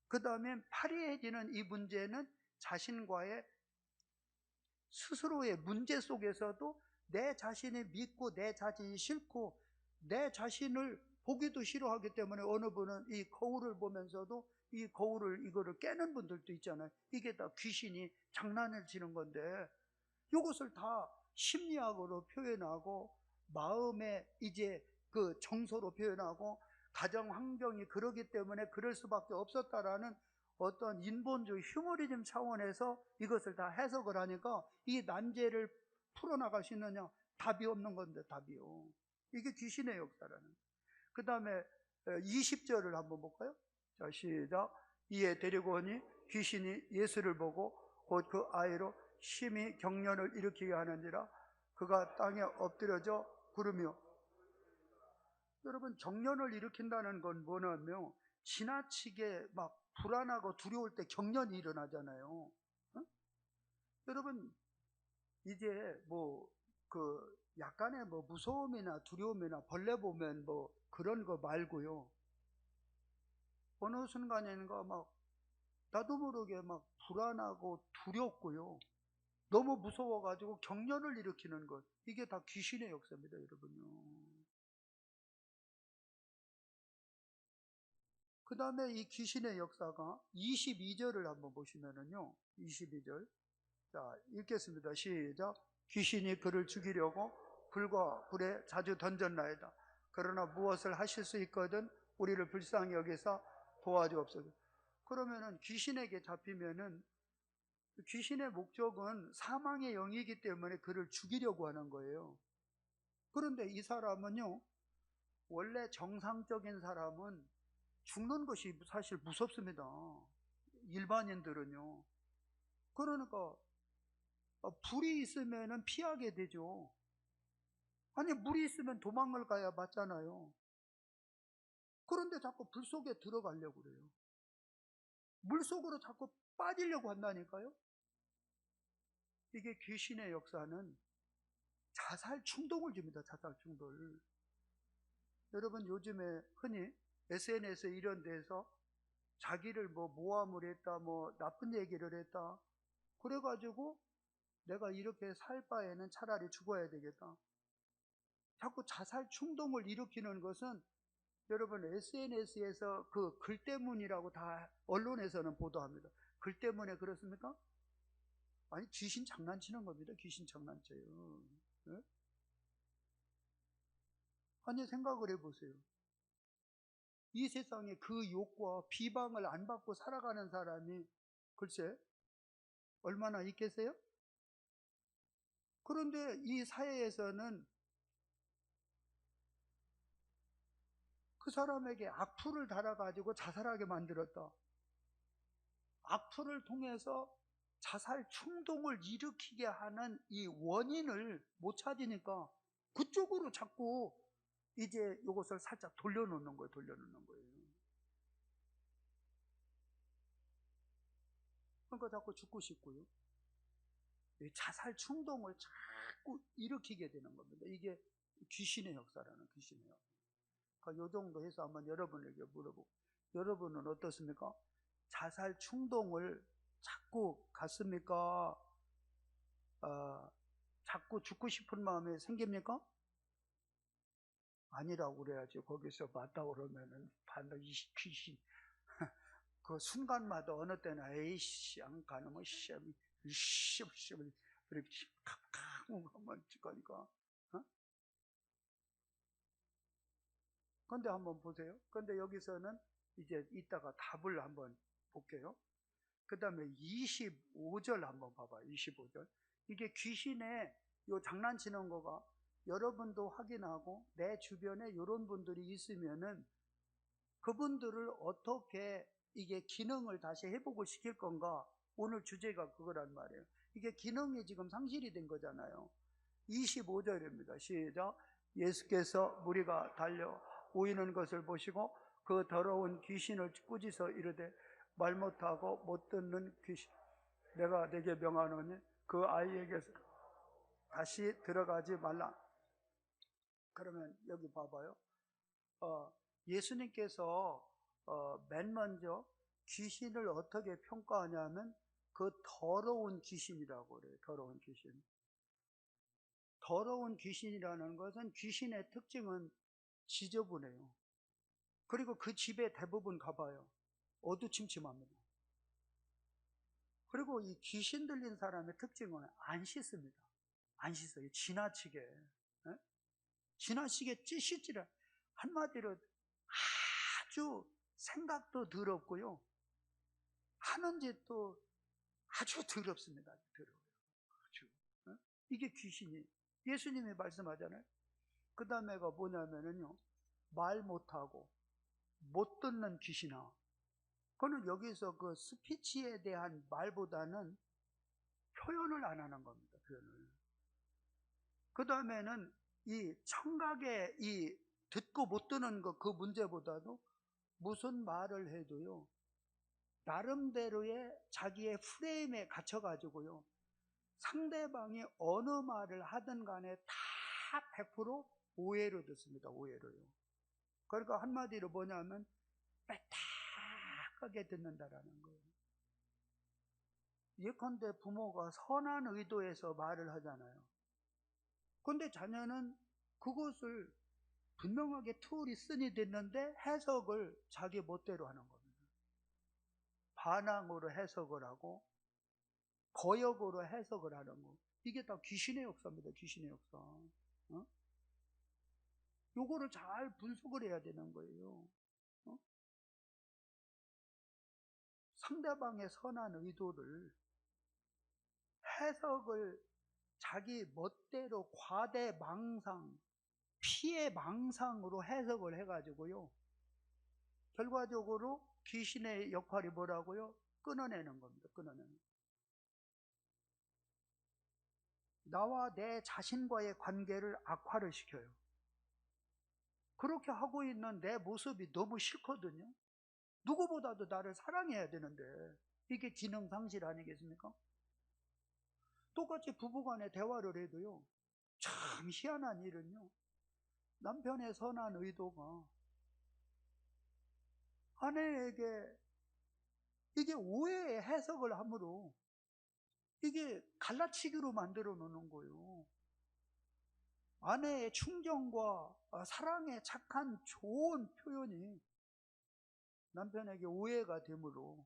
그 다음에 파리해지는 이 문제는 자신과의 스스로의 문제 속에서도 내 자신이 믿고 내 자신이 싫고 내 자신을 보기도 싫어하기 때문에 어느 분은 이 거울을 보면서도 이 거울을 이거를 깨는 분들도 있잖아요. 이게 다 귀신이 장난을 치는 건데, 이것을 다 심리학으로 표현하고 마음의 이제 그 정서로 표현하고 가정 환경이 그러기 때문에 그럴 수밖에 없었다라는 어떤 인본주의 휴머리즘 차원에서 이것을 다 해석을 하니까 이 난제를 풀어나갈 수 있느냐? 답이 없는 건데, 답이요. 이게 귀신의 역사라는. 그 다음에 20절을 한번 볼까요? 자, 시작. 이에 데리고 오니 귀신이 예수를 보고 곧 그 아이로 심히 경련을 일으키게 하는지라. 그가 땅에 엎드려져 구르며. 여러분, 경련을 일으킨다는 건 뭐냐면 지나치게 막 불안하고 두려울 때 경련이 일어나잖아요. 여러분, 이제 뭐 그 약간의 뭐 무서움이나 두려움이나 벌레 보면 뭐 그런 거 말고요, 어느 순간인가 막 나도 모르게 막 불안하고 두렵고요, 너무 무서워가지고 경련을 일으키는 것, 이게 다 귀신의 역사입니다, 여러분요. 그 다음에 이 귀신의 역사가 22절을 한번 보시면은요, 22절. 자, 읽겠습니다. 시작. 귀신이 그를 죽이려고 불과 불에 자주 던졌나이다. 그러나 무엇을 하실 수 있거든 우리를 불쌍히 여기사 도와주옵소서. 그러면은 귀신에게 잡히면은 귀신의 목적은 사망의 영이기 때문에 그를 죽이려고 하는 거예요. 그런데 이 사람은요, 원래 정상적인 사람은 죽는 것이 사실 무섭습니다. 일반인들은요. 그러니까 불이 있으면 피하게 되죠. 아니, 물이 있으면 도망을 가야 맞잖아요. 그런데 자꾸 불 속에 들어가려고 그래요. 물 속으로 자꾸 빠지려고 한다니까요. 이게 귀신의 역사는 자살 충동을 줍니다. 자살 충동을. 여러분, 요즘에 흔히 SNS 이런 데서 자기를 뭐 모함을 했다, 뭐 나쁜 얘기를 했다, 그래가지고 내가 이렇게 살 바에는 차라리 죽어야 되겠다. 자꾸 자살 충동을 일으키는 것은 여러분, SNS에서 그 글 때문이라고 다 언론에서는 보도합니다. 글 때문에 그렇습니까? 아니, 귀신 장난치는 겁니다. 귀신 장난쳐요. 네? 아니, 생각을 해보세요. 이 세상에 그 욕과 비방을 안 받고 살아가는 사람이 글쎄 얼마나 있겠어요? 그런데 이 사회에서는 그 사람에게 악플을 달아가지고 자살하게 만들었다. 악플을 통해서 자살 충동을 일으키게 하는 이 원인을 못 찾으니까 그쪽으로 자꾸 이제 이것을 살짝 돌려놓는 거예요. 그러니까 자꾸 죽고 싶고요. 이 자살 충동을 자꾸 일으키게 되는 겁니다. 이게 귀신의 역사라는 귀신의 역사. 그러니까 이 정도 해서 한번 여러분에게 물어보고, 여러분은 어떻습니까? 자살 충동을 자꾸 갖습니까? 자꾸 죽고 싶은 마음이 생깁니까? 아니라고 그래야지. 거기서 맞다 그러면은 반드시 귀신. 그 순간마다 어느 때는 에이씨 안 가는 거 시험이 이렇게 칵칵 한번 찍으니까. 근데 한번 보세요. 근데 여기서는 이제 이따가 답을 한번 볼게요. 그 다음에 25절 한번 봐봐요. 25절. 이게 귀신의 요 장난치는 거가 여러분도 확인하고 내 주변에 이런 분들이 있으면은 그분들을 어떻게 이게 기능을 다시 회복을 시킬 건가? 오늘 주제가 그거란 말이에요. 이게 기능이 지금 상실이 된 거잖아요. 25절입니다. 시작. 예수께서 무리가 달려 오이는 것을 보시고 그 더러운 귀신을 꾸짖어 이르되 말 못하고 못 듣는 귀신, 내가 내게 명하노니 그 아이에게서 다시 들어가지 말라. 그러면 여기 봐봐요. 예수님께서 맨 먼저 귀신을 어떻게 평가하냐면 그 더러운 귀신이라고 그래요. 더러운 귀신. 더러운 귀신이라는 것은 귀신의 특징은 지저분해요. 그리고 그 집에 대부분 가봐요. 어두침침합니다. 그리고 이 귀신 들린 사람의 특징은 안 씻습니다. 안 씻어요. 지나치게. 에? 지나치게 씻지를. 한마디로 아주 생각도 더럽고요. 하는 짓도 아주 더럽습니다. 더러워요. 아주. 에? 이게 귀신이. 예수님이 말씀하잖아요. 그 다음에가 뭐냐면요. 말 못하고 못 듣는 귀신아. 그거는 여기서 그 스피치에 대한 말보다는 표현을 안 하는 겁니다. 표현을. 그 다음에는 이 청각에 이 듣고 못 듣는 거 그 문제보다도 무슨 말을 해도요. 나름대로의 자기의 프레임에 갇혀가지고요. 상대방이 어느 말을 하든 간에 다 100% 오해로 듣습니다. 오해로요. 그러니까 한마디로 뭐냐면 빼딱하게 듣는다라는 거예요. 예컨대 부모가 선한 의도에서 말을 하잖아요. 그런데 자녀는 그것을 분명하게 툴이 쓰니 됐는데 해석을 자기 멋대로 하는 겁니다. 반항으로 해석을 하고 거역으로 해석을 하는 거. 이게 다 귀신의 역사입니다. 귀신의 역사. 요거를 잘 분석을 해야 되는 거예요. 상대방의 선한 의도를 해석을 자기 멋대로 과대망상, 피해 망상으로 해석을 해가지고요, 결과적으로 귀신의 역할이 뭐라고요? 끊어내는 겁니다. 끊어내는 거. 나와 내 자신과의 관계를 악화를 시켜요. 그렇게 하고 있는 내 모습이 너무 싫거든요. 누구보다도 나를 사랑해야 되는데 이게 기능 상실 아니겠습니까? 똑같이 부부간에 대화를 해도요, 참 희한한 일은요, 남편의 선한 의도가 아내에게 이게 오해의 해석을 함으로 이게 갈라치기로 만들어 놓는 거예요. 아내의 충정과 사랑의 착한 좋은 표현이 남편에게 오해가 되므로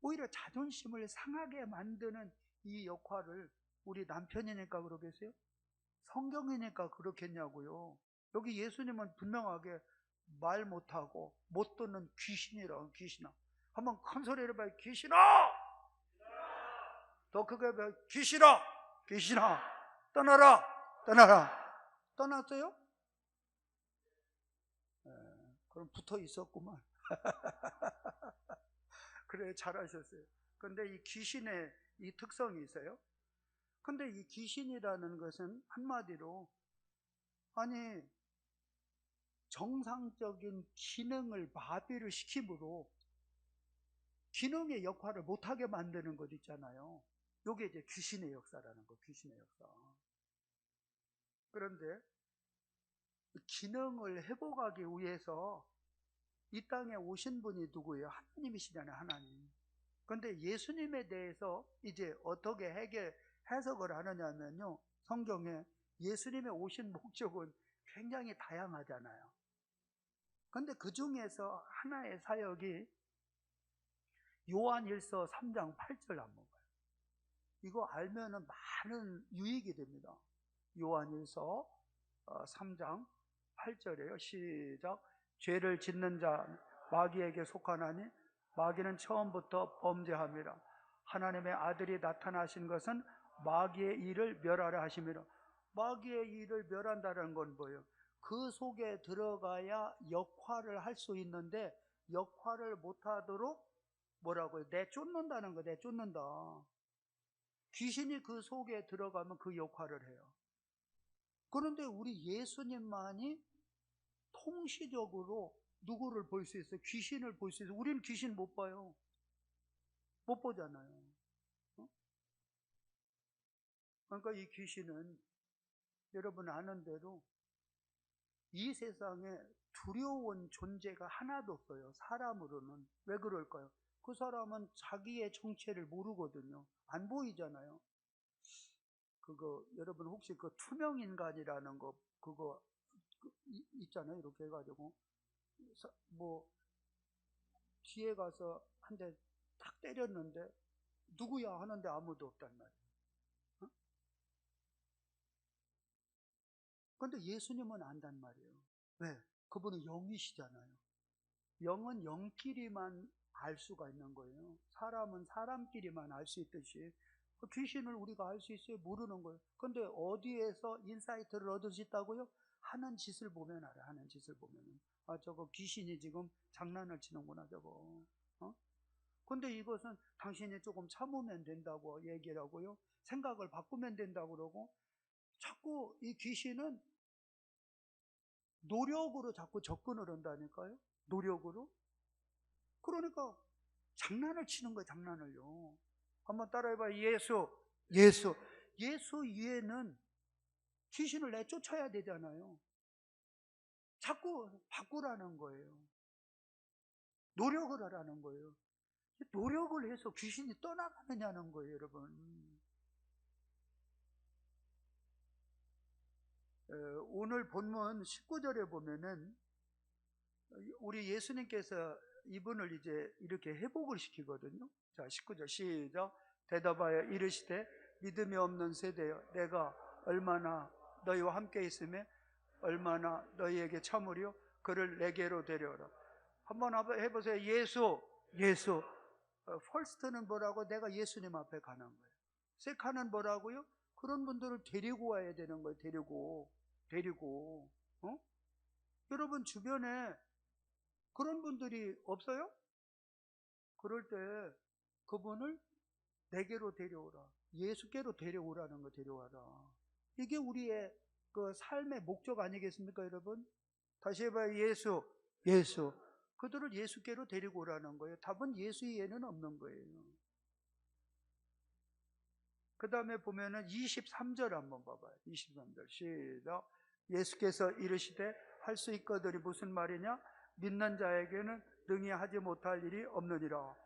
오히려 자존심을 상하게 만드는 이 역할을 우리 남편이니까 그러겠어요? 성경이니까 그렇겠냐고요. 여기 예수님은 분명하게 말 못하고 못 듣는 귀신이라고. 귀신아. 한번 큰 소리로 해봐요. 귀신아! 더 크게 해봐요. 귀신아! 귀신아! 떠나라! 떠나라! 떠났어요? 그럼 붙어 있었구만. 그래, 잘하셨어요. 근데 이 귀신의 이 특성이 있어요. 근데 이 귀신이라는 것은 한마디로, 아니, 정상적인 기능을 마비를 시키므로 기능의 역할을 못하게 만드는 것 있잖아요. 이게 이제 귀신의 역사라는 거, 귀신의 역사. 그런데 기능을 회복하기 위해서 이 땅에 오신 분이 누구예요? 하나님이시잖아요, 하나님. 근데 예수님에 대해서 이제 어떻게 해석을 하느냐면요, 성경에 예수님의 오신 목적은 굉장히 다양하잖아요. 근데 그 중에서 하나의 사역이 요한일서 3장 8절 한번 봐요. 이거 알면은 많은 유익이 됩니다. 요한일서 3장 8절이에요. 시작. 죄를 짓는 자 마귀에게 속하나니 마귀는 처음부터 범죄함이라. 하나님의 아들이 나타나신 것은 마귀의 일을 멸하려 하심이라. 마귀의 일을 멸한다는 건 뭐예요? 그 속에 들어가야 역할을 할 수 있는데 역할을 못하도록 뭐라고요? 내쫓는다는 거, 내쫓는다. 귀신이 그 속에 들어가면 그 역할을 해요. 그런데 우리 예수님만이 통시적으로 누구를 볼 수 있어요? 귀신을 볼 수 있어요. 우리는 귀신 못 봐요. 못 보잖아요. 그러니까 이 귀신은 여러분 아는 대로 이 세상에 두려운 존재가 하나도 없어요. 사람으로는. 왜 그럴까요? 그 사람은 자기의 정체를 모르거든요. 안 보이잖아요. 그거 여러분 혹시 그 투명인간이라는 거 그거 있잖아요. 이렇게 해가지고 뭐 뒤에 가서 한 대 탁 때렸는데 누구야 하는데 아무도 없단 말이에요. 어? 그런데 예수님은 안단 말이에요. 왜? 그분은 영이시잖아요. 영은 영끼리만 알 수가 있는 거예요. 사람은 사람끼리만 알 수 있듯이 귀신을 우리가 알 수 있어요? 모르는 거예요. 근데 어디에서 인사이트를 얻을 수 있다고요? 하는 짓을 보면 알아요. 하는 짓을 보면. 아, 저거 귀신이 지금 장난을 치는구나, 저거. 근데 이것은 당신이 조금 참으면 된다고 얘기를 하고요. 생각을 바꾸면 된다고 그러고, 자꾸 이 귀신은 노력으로 자꾸 접근을 한다니까요. 노력으로. 그러니까 장난을 치는 거예요, 장난을요. 한번 따라해봐요. 예수 위에는 귀신을 내쫓아야 되잖아요. 자꾸 바꾸라는 거예요. 노력을 하라는 거예요. 노력을 해서 귀신이 떠나가느냐는 거예요, 여러분. 오늘 본문 19절에 보면은 우리 예수님께서 이분을 이제 이렇게 회복을 시키거든요. 자, 19절 시작. 대답하여 이르시되 믿음이 없는 세대여, 내가 얼마나 너희와 함께 있으며 얼마나 너희에게 참으려 그를 내게로 데려오라. 한번 해보세요. 예수. 퍼스트는 뭐라고? 내가 예수님 앞에 가는 거예요. 세카는 뭐라고요? 그런 분들을 데리고 와야 되는 거예요. 데리고. 데리고, 여러분 주변에 그런 분들이 없어요? 그럴 때 그분을 내게로 데려오라. 예수께로 데려오라는 거, 데려와라. 이게 우리의 그 삶의 목적 아니겠습니까, 여러분? 다시 해봐요. 예수. 그들을 예수께로 데리고 오라는 거예요. 답은 예수 이외에는 없는 거예요. 그 다음에 보면은 23절 한번 봐봐요. 23절 시작. 예수께서 이르시되 할 수 있거든이 무슨 말이냐? 믿는 자에게는 능히 하지 못할 일이 없느니라.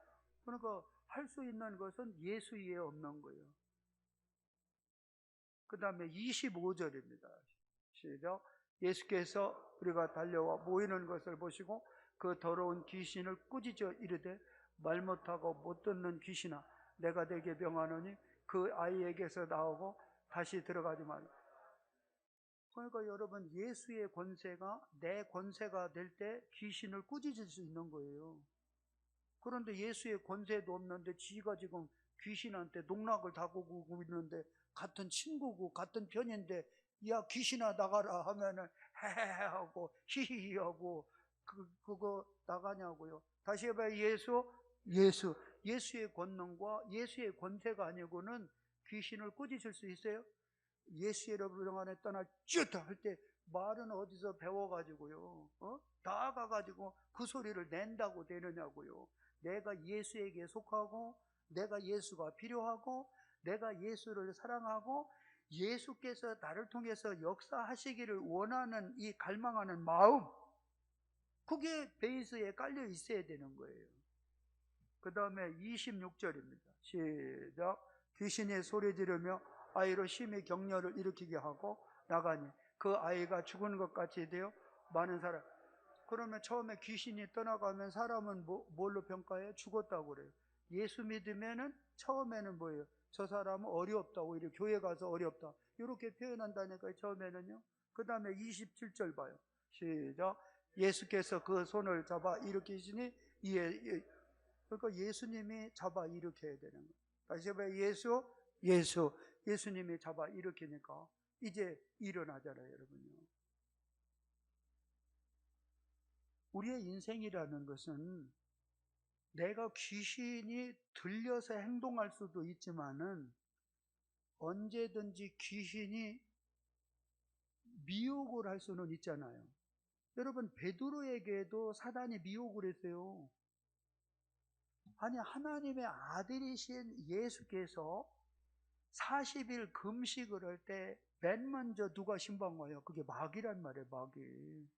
그러니까 할 수 있는 것은 예수 이외에 없는 거예요. 그 다음에 25절입니다. 시작. 예수께서 우리가 달려와 모이는 것을 보시고 그 더러운 귀신을 꾸짖어 이르되 말 못하고 못 듣는 귀신아 내가 내게 명하노니 그 아이에게서 나오고 다시 들어가지 말라. 그러니까 여러분 예수의 권세가 내 권세가 될 때 귀신을 꾸짖을 수 있는 거예요. 그런데 예수의 권세도 없는데 지가 지금 귀신한테 농락을 당하고 있는데 같은 친구고 같은 편인데 야 귀신아 나가라 하면은 헤헤헤 하고 히히히 하고 그거 나가냐고요. 다시 해봐요. 예수의 권능과 예수의 권세가 아니고는 귀신을 꾸짖을 수 있어요? 예수 여러분 안에 떠나 쭈다 할 때 말은 어디서 배워가지고요 나아가가지고 그 소리를 낸다고 되느냐고요. 내가 예수에게 속하고 내가 예수가 필요하고 내가 예수를 사랑하고 예수께서 나를 통해서 역사하시기를 원하는 이 갈망하는 마음, 그게 베이스에 깔려 있어야 되는 거예요. 그 다음에 26절입니다. 시작. 귀신이 소리 지르며 아이로 심히 격려를 일으키게 하고 나가니 그 아이가 죽은 것 같이 되어 많은 사람. 그러면 처음에 귀신이 떠나가면 사람은 뭘로 평가해요? 죽었다고 그래요. 예수 믿으면은 처음에는 뭐예요? 저 사람은 어렵다고, 이렇게 교회 가서 어렵다 이렇게 표현한다니까요, 처음에는요. 그 다음에 27절 봐요. 시작. 예수께서 그 손을 잡아 일으키시니 그러니까 예수님이 잡아 일으켜야 되는 거예요. 다시 해봐요. 예수님이 잡아 일으키니까 이제 일어나잖아요, 여러분요. 우리의 인생이라는 것은 내가 귀신이 들려서 행동할 수도 있지만은 언제든지 귀신이 미혹을 할 수는 있잖아요. 여러분 베드로에게도 사단이 미혹을 했어요. 아니 하나님의 아들이신 예수께서 40일 금식을 할 때 맨 먼저 누가 신방 와요? 그게 마귀란 말이에요, 마귀.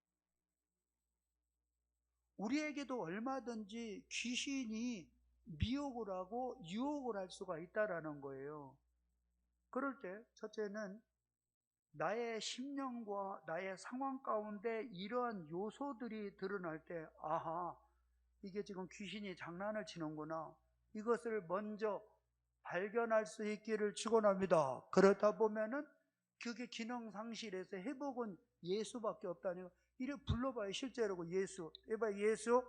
우리에게도 얼마든지 귀신이 미혹을 하고 유혹을 할 수가 있다라는 거예요. 그럴 때 첫째는 나의 심령과 나의 상황 가운데 이러한 요소들이 드러날 때 아하, 이게 지금 귀신이 장난을 치는구나, 이것을 먼저 발견할 수 있기를 축원합니다. 그러다 보면은 그게 기능 상실해서 회복은 예수밖에 없다니까. 이래 불러봐요. 실제로 예수. 해봐요. 예수.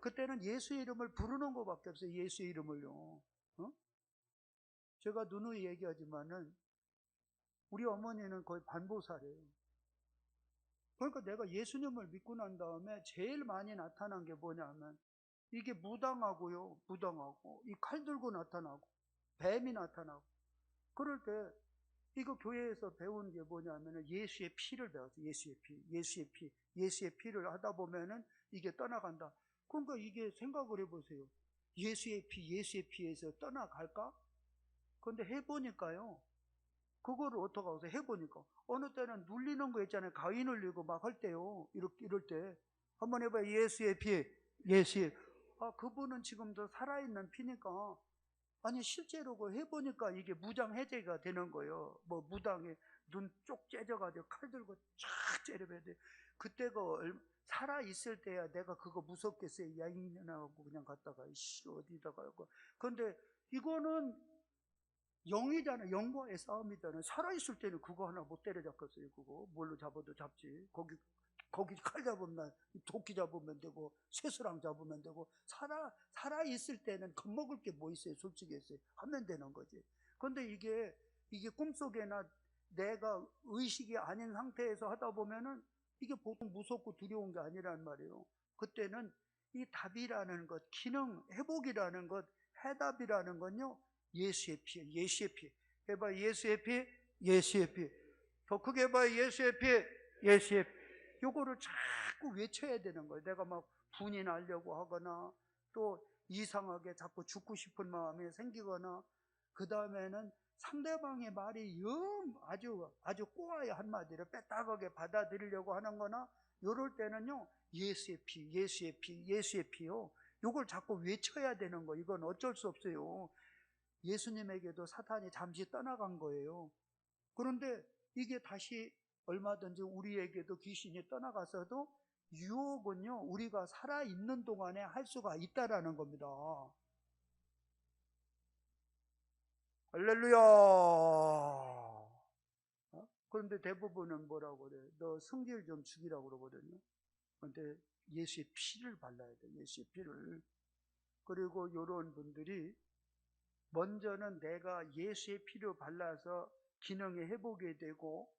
그때는 예수의 이름을 부르는 것밖에 없어요. 예수의 이름을요. 제가 누누이 얘기하지만은 우리 어머니는 거의 반보살이에요. 그러니까 내가 예수님을 믿고 난 다음에 제일 많이 나타난 게 뭐냐면 이게 무당하고요. 무당하고 이 칼 들고 나타나고 뱀이 나타나고 그럴 때 이거 교회에서 배운 게 뭐냐면 예수의 피를 배웠어요. 예수의 피를 하다 보면은 이게 떠나간다. 그러니까 이게 생각을 해보세요. 예수의 피에서 떠나갈까? 그런데 해보니까요. 그거를 어떻게 하고 해보니까 어느 때는 눌리는 거 있잖아요. 가위 눌리고 막 할 때요. 이럴 때 한번 해봐요. 예수의 피. 그분은 지금도 살아있는 피니까 아니 실제로 그 해보니까 이게 무장 해제가 되는 거예요. 뭐 무당에 눈 쪽 째져가지고 칼 들고 쫙 째려봐야 돼. 그때가 살아있을 때야 내가 그거 무섭겠어요. 야인년하고 그냥 갔다가 어디다가 하고. 그런데 이거는 영이잖아요. 영과의 싸움이잖아요. 살아있을 때는 그거 하나 못 때려잡겠어요. 그거 뭘로 잡아도 잡지. 거기 칼 잡으면 도끼 잡으면 되고 쇠수랑 잡으면 되고 살아있을 때는 겁먹을 게 뭐 있어요. 솔직히 했어요. 하면 되는 거지. 그런데 이게 꿈속에나 내가 의식이 아닌 상태에서 하다 보면은 이게 보통 무섭고 두려운 게 아니란 말이에요. 그때는 이 답이라는 것, 기능, 회복이라는 것, 해답이라는 건요, 예수의 피예요. 예수의 피. 해봐, 예수의 피, 예수의 피. 더 크게 해봐, 예수의 피, 예수의 피. 요거를 자꾸 외쳐야 되는 거예요. 내가 막 분이 나려고 하거나 또 이상하게 자꾸 죽고 싶은 마음이 생기거나, 그 다음에는 상대방의 말이 아주 꼬아야 한마디로 빼딱하게 받아들이려고 하는 거나, 요럴 때는요, 예수의 피, 예수의 피, 예수의 피요. 요걸 자꾸 외쳐야 되는 거. 이건 어쩔 수 없어요. 예수님에게도 사탄이 잠시 떠나간 거예요. 그런데 이게 다시 얼마든지 우리에게도 귀신이 떠나가서도 유혹은요, 우리가 살아있는 동안에 할 수가 있다라는 겁니다. 할렐루야. 그런데 대부분은 뭐라고 그래요? 너 성질 좀 죽이라고 그러거든요. 그런데 예수의 피를 발라야 돼. 예수의 피를. 그리고 이런 분들이 먼저는 내가 예수의 피를 발라서 기능이 회복이 되고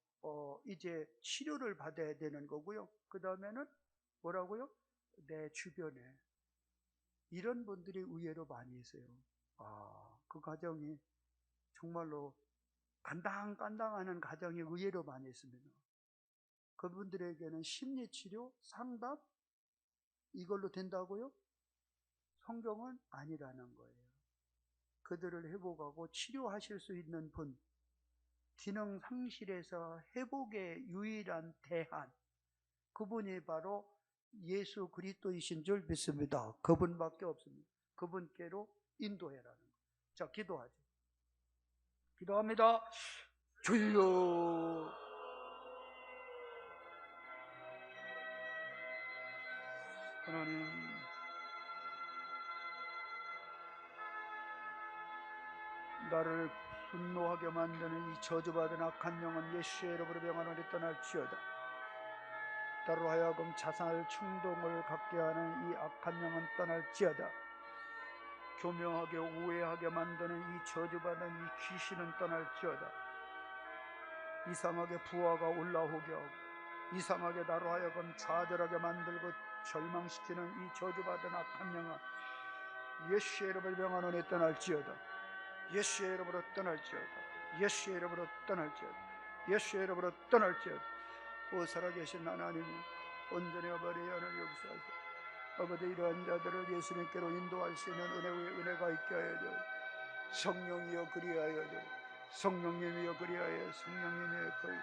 이제 치료를 받아야 되는 거고요. 그 다음에는 뭐라고요? 내 주변에 이런 분들이 의외로 많이 있어요. 그 가정이 정말로 간당간당하는 가정이 의외로 많이 있습니다. 그분들에게는 심리치료, 상담 이걸로 된다고요? 성경은 아니라는 거예요. 그들을 회복하고 치료하실 수 있는 분, 기능 상실에서 회복의 유일한 대안, 그분이 바로 예수 그리스도이신 줄 믿습니다. 그분밖에 없습니다. 그분께로 인도해라는 거예요. 자, 기도하죠. 기도합니다. 주여. 하나님, 나를 분노하게 만드는 이 저주받은 악한 영은 예수의 이름으로 명하노니 떠날지어다. 나로 하여금 자살 충동을 갖게 하는 이 악한 영은 떠날지어다. 교묘하게 오해하게 만드는 이 저주받은 이 귀신은 떠날지어다. 이상하게 부하가 올라오게 하고 이상하게 나로 하여금 좌절하게 만들고 절망시키는 이 저주받은 악한 영은 예수의 이름을 명하노니 떠날지어다. 예수의 이름으로 떠날지어다. 예수의 이름으로 떠날지어다. 예수의 이름으로 떠날지어다. 오 살아계신 하나님이 온전히 아버지 하나님 역사하소서. 아버지 이러한 자들을 예수님께로 인도할 수 있는 은혜가 있게 하여 주옵소서. 성령이여 그리하여 주옵소서. 성령님이여 그리하여 성령님이여 그리하여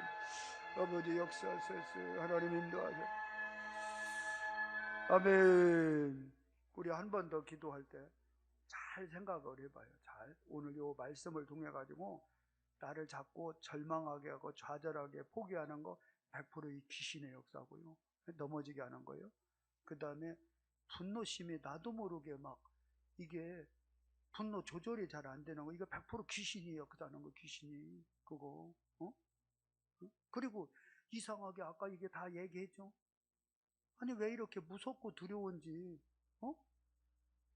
아버지 역사하소서. 하나님 인도하소서. 아멘. 우리 한 번 더 기도할 때 잘 생각을 해봐요. 잘 오늘 요 말씀을 통해 가지고 나를 자꾸 절망하게 하고 좌절하게 포기하는 거 100% 이 귀신의 역사고요. 넘어지게 하는 거예요. 그 다음에 분노심이 나도 모르게 막 이게 분노 조절이 잘 안 되는 거, 이거 100% 귀신이 역사하는 거. 귀신이 그거 그리고 이상하게 아까 이게 다 얘기했죠. 아니 왜 이렇게 무섭고 두려운지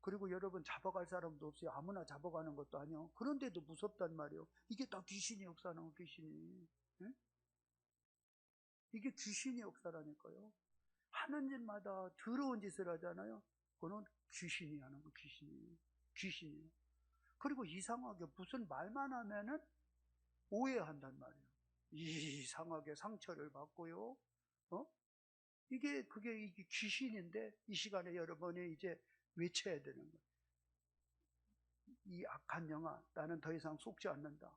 그리고 여러분 잡아갈 사람도 없어요. 아무나 잡아가는 것도 아니요. 그런데도 무섭단 말이에요. 이게 다 귀신이 역사하는 거. 귀신이 이게 귀신이 역사라니까요. 하는 짓마다 더러운 짓을 하잖아요. 그거는 귀신이 하는 거. 귀신이요. 그리고 이상하게 무슨 말만 하면은 오해한단 말이에요. 이상하게 상처를 받고요. 이게 귀신인데 이 시간에 여러분이 이제 외쳐야 되는 거예요. 이 악한 영아, 나는 더 이상 속지 않는다.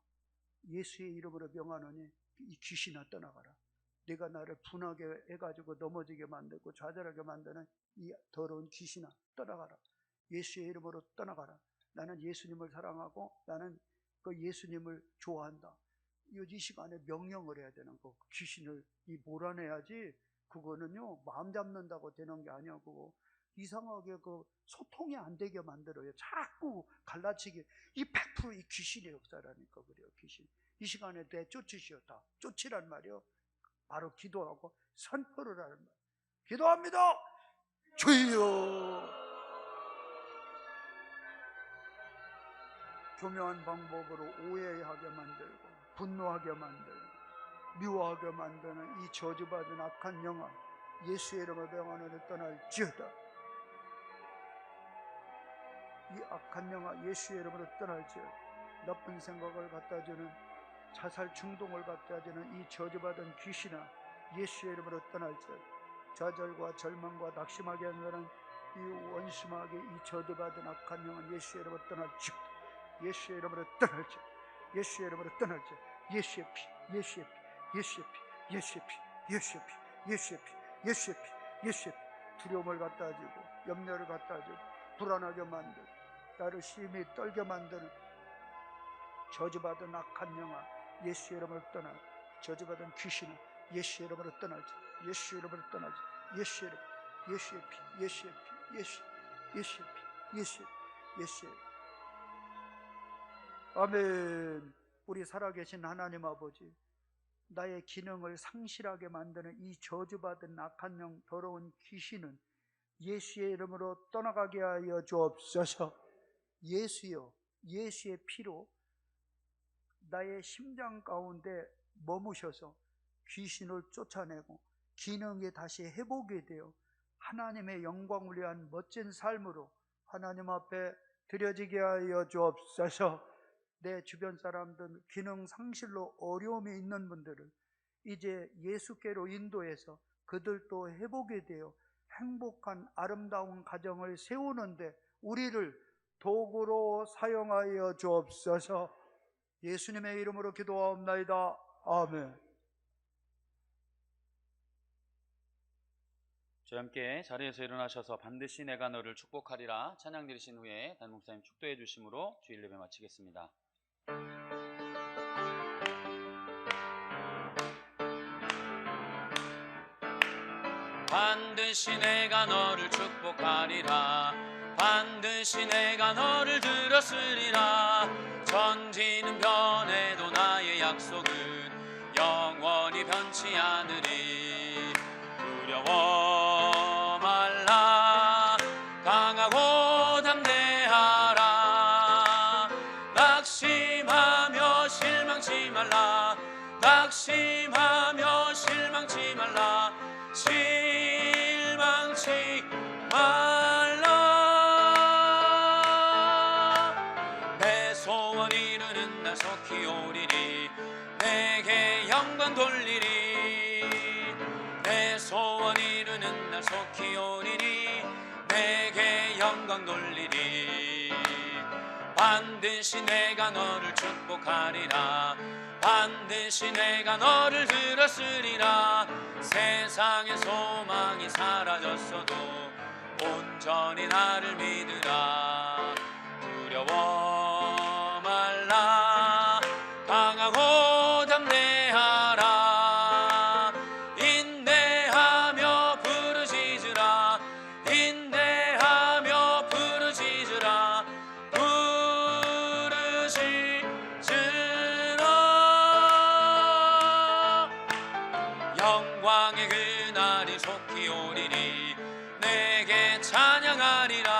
예수의 이름으로 명하노니 이 귀신아 떠나가라. 네가 나를 분하게 해가지고 넘어지게 만들고 좌절하게 만드는 이 더러운 귀신아 떠나가라. 예수의 이름으로 떠나가라. 나는 예수님을 사랑하고 나는 그 예수님을 좋아한다. 이 시간에 명령을 해야 되는 거. 귀신을 몰아내야지. 그거는요 마음 잡는다고 되는 게 아니야. 그거 이상하게 그 소통이 안 되게 만들어요. 자꾸 갈라치기. 이 100% 이 귀신의 역사라니까 그래요. 귀신. 이 시간에 내쫓으시었다. 쫓으란 말이요. 바로 기도하고 선포를 하는 말이에요. 기도합니다. 주여. 교묘한 방법으로 오해하게 만들고 분노하게 만들고 미워하게 만드는 이 저주받은 악한 영혼 예수의 이름으로 명하노니 떠날지어다. 이 악한 영혼 예수의 이름으로 떠날지어다. 나쁜 생각을 갖다주는, 자살 충동을 갖다주는 이 저주받은 귀신아 예수의 이름으로 떠날지어다. 좌절과 절망과 낙심하게 하는 이 원심하게 이 저주받은 악한 영혼 예수의 이름으로 떠날지어다. 예수의 이름으로 떠날지어다. 예수의 이름으로 떠날지어다. 예수의 피, 예수의 피, 예수의 피, 예수의 피, 예수의 피, 예수의 피, 예수의 피, 예수의 피. 두려움을 갖다주고 염려를 갖다주고 불안하게 만들고 나를 심히 떨게 만드는 저주받은 악한 영혼 예수의 이름으로 떠나, 저주받은 귀신은 예수의 이름으로 떠나지, 예수의 이름으로 떠나지, 예수의 이름, 예수의 피, 예수의 피, 예수의 피, 예수의 피, 예수의 피. 아멘. 우리 살아계신 하나님 아버지, 나의 기능을 상실하게 만드는 이 저주받은 악한 영 더러운 귀신은 예수의 이름으로 떠나가게 하여 주옵소서. 예수여, 예수의 피로 나의 심장 가운데 머무셔서 귀신을 쫓아내고 기능이 다시 회복이 되어 하나님의 영광을 위한 멋진 삶으로 하나님 앞에 드려지게 하여 주옵소서. 내 주변 사람들 기능 상실로 어려움이 있는 분들을 이제 예수께로 인도해서 그들도 회복이 되어 행복한 아름다운 가정을 세우는데 우리를 도구로 사용하여 주옵소서. 예수님의 이름으로 기도하옵나이다. 아멘. 저와 함께 자리에서 일어나셔서 반드시 내가 너를 축복하리라 찬양 드리신 후에 담임 목사님 축도해 주심으로 주일 예배 마치겠습니다. 반드시 내가 너를 축복하리라. 반드시 내가 너를 들었으리라. 천지는 변해도 나의 약속은 영원히 변치 않으리. 두려워 말라. 강하고 담대하라. 낙심하며 실망치 말라. 낙심하며 실망치 말라. 실망치 말라. 내 소원 이루는 날 속히 오리니 내게 영광 돌리리. 내 소원 이루는 날 속히 오리니 내게 영광 돌리리. 반드시 내가 너를 축복하리라. 반드시 내가 너를 들었으리라. 세상의 소망이 사라졌어도 온전히 나를 믿으라. 두려워 말라. 강하고 담대하라. 인내하며 부르짖으라. 인내하며 부르짖으라. 영광의 그날이 속히 오리니 내게 찬양하리라.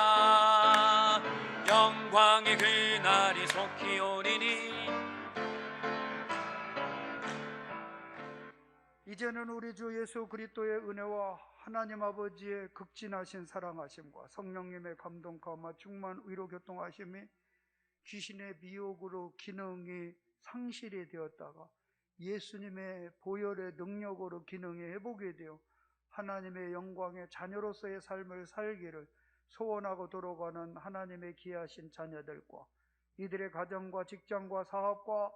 영광의 그날이 속히 오리니. 이제는 우리 주 예수 그리스도의 은혜와 하나님 아버지의 극진하신 사랑하심과 성령님의 감동 감화 충만 위로 교통하심이 귀신의 미혹으로 기능이 상실이 되었다가 예수님의 보혈의 능력으로 기능이 회복이 되어 하나님의 영광의 자녀로서의 삶을 살기를 소원하고 돌아가는 하나님의 귀하신 자녀들과 이들의 가정과 직장과 사업과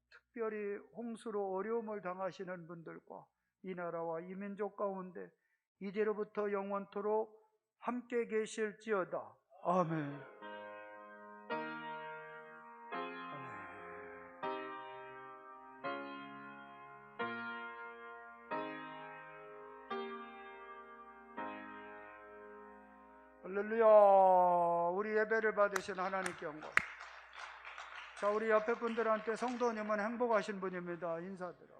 특별히 홍수로 어려움을 당하시는 분들과 이 나라와 이 민족 가운데 이제로부터 영원토록 함께 계실지어다. 아멘. 할렐루야. 우리 예배를 받으신 하나님께 영광. 자, 우리 옆에 분들한테 성도님은 행복하신 분입니다. 인사드려.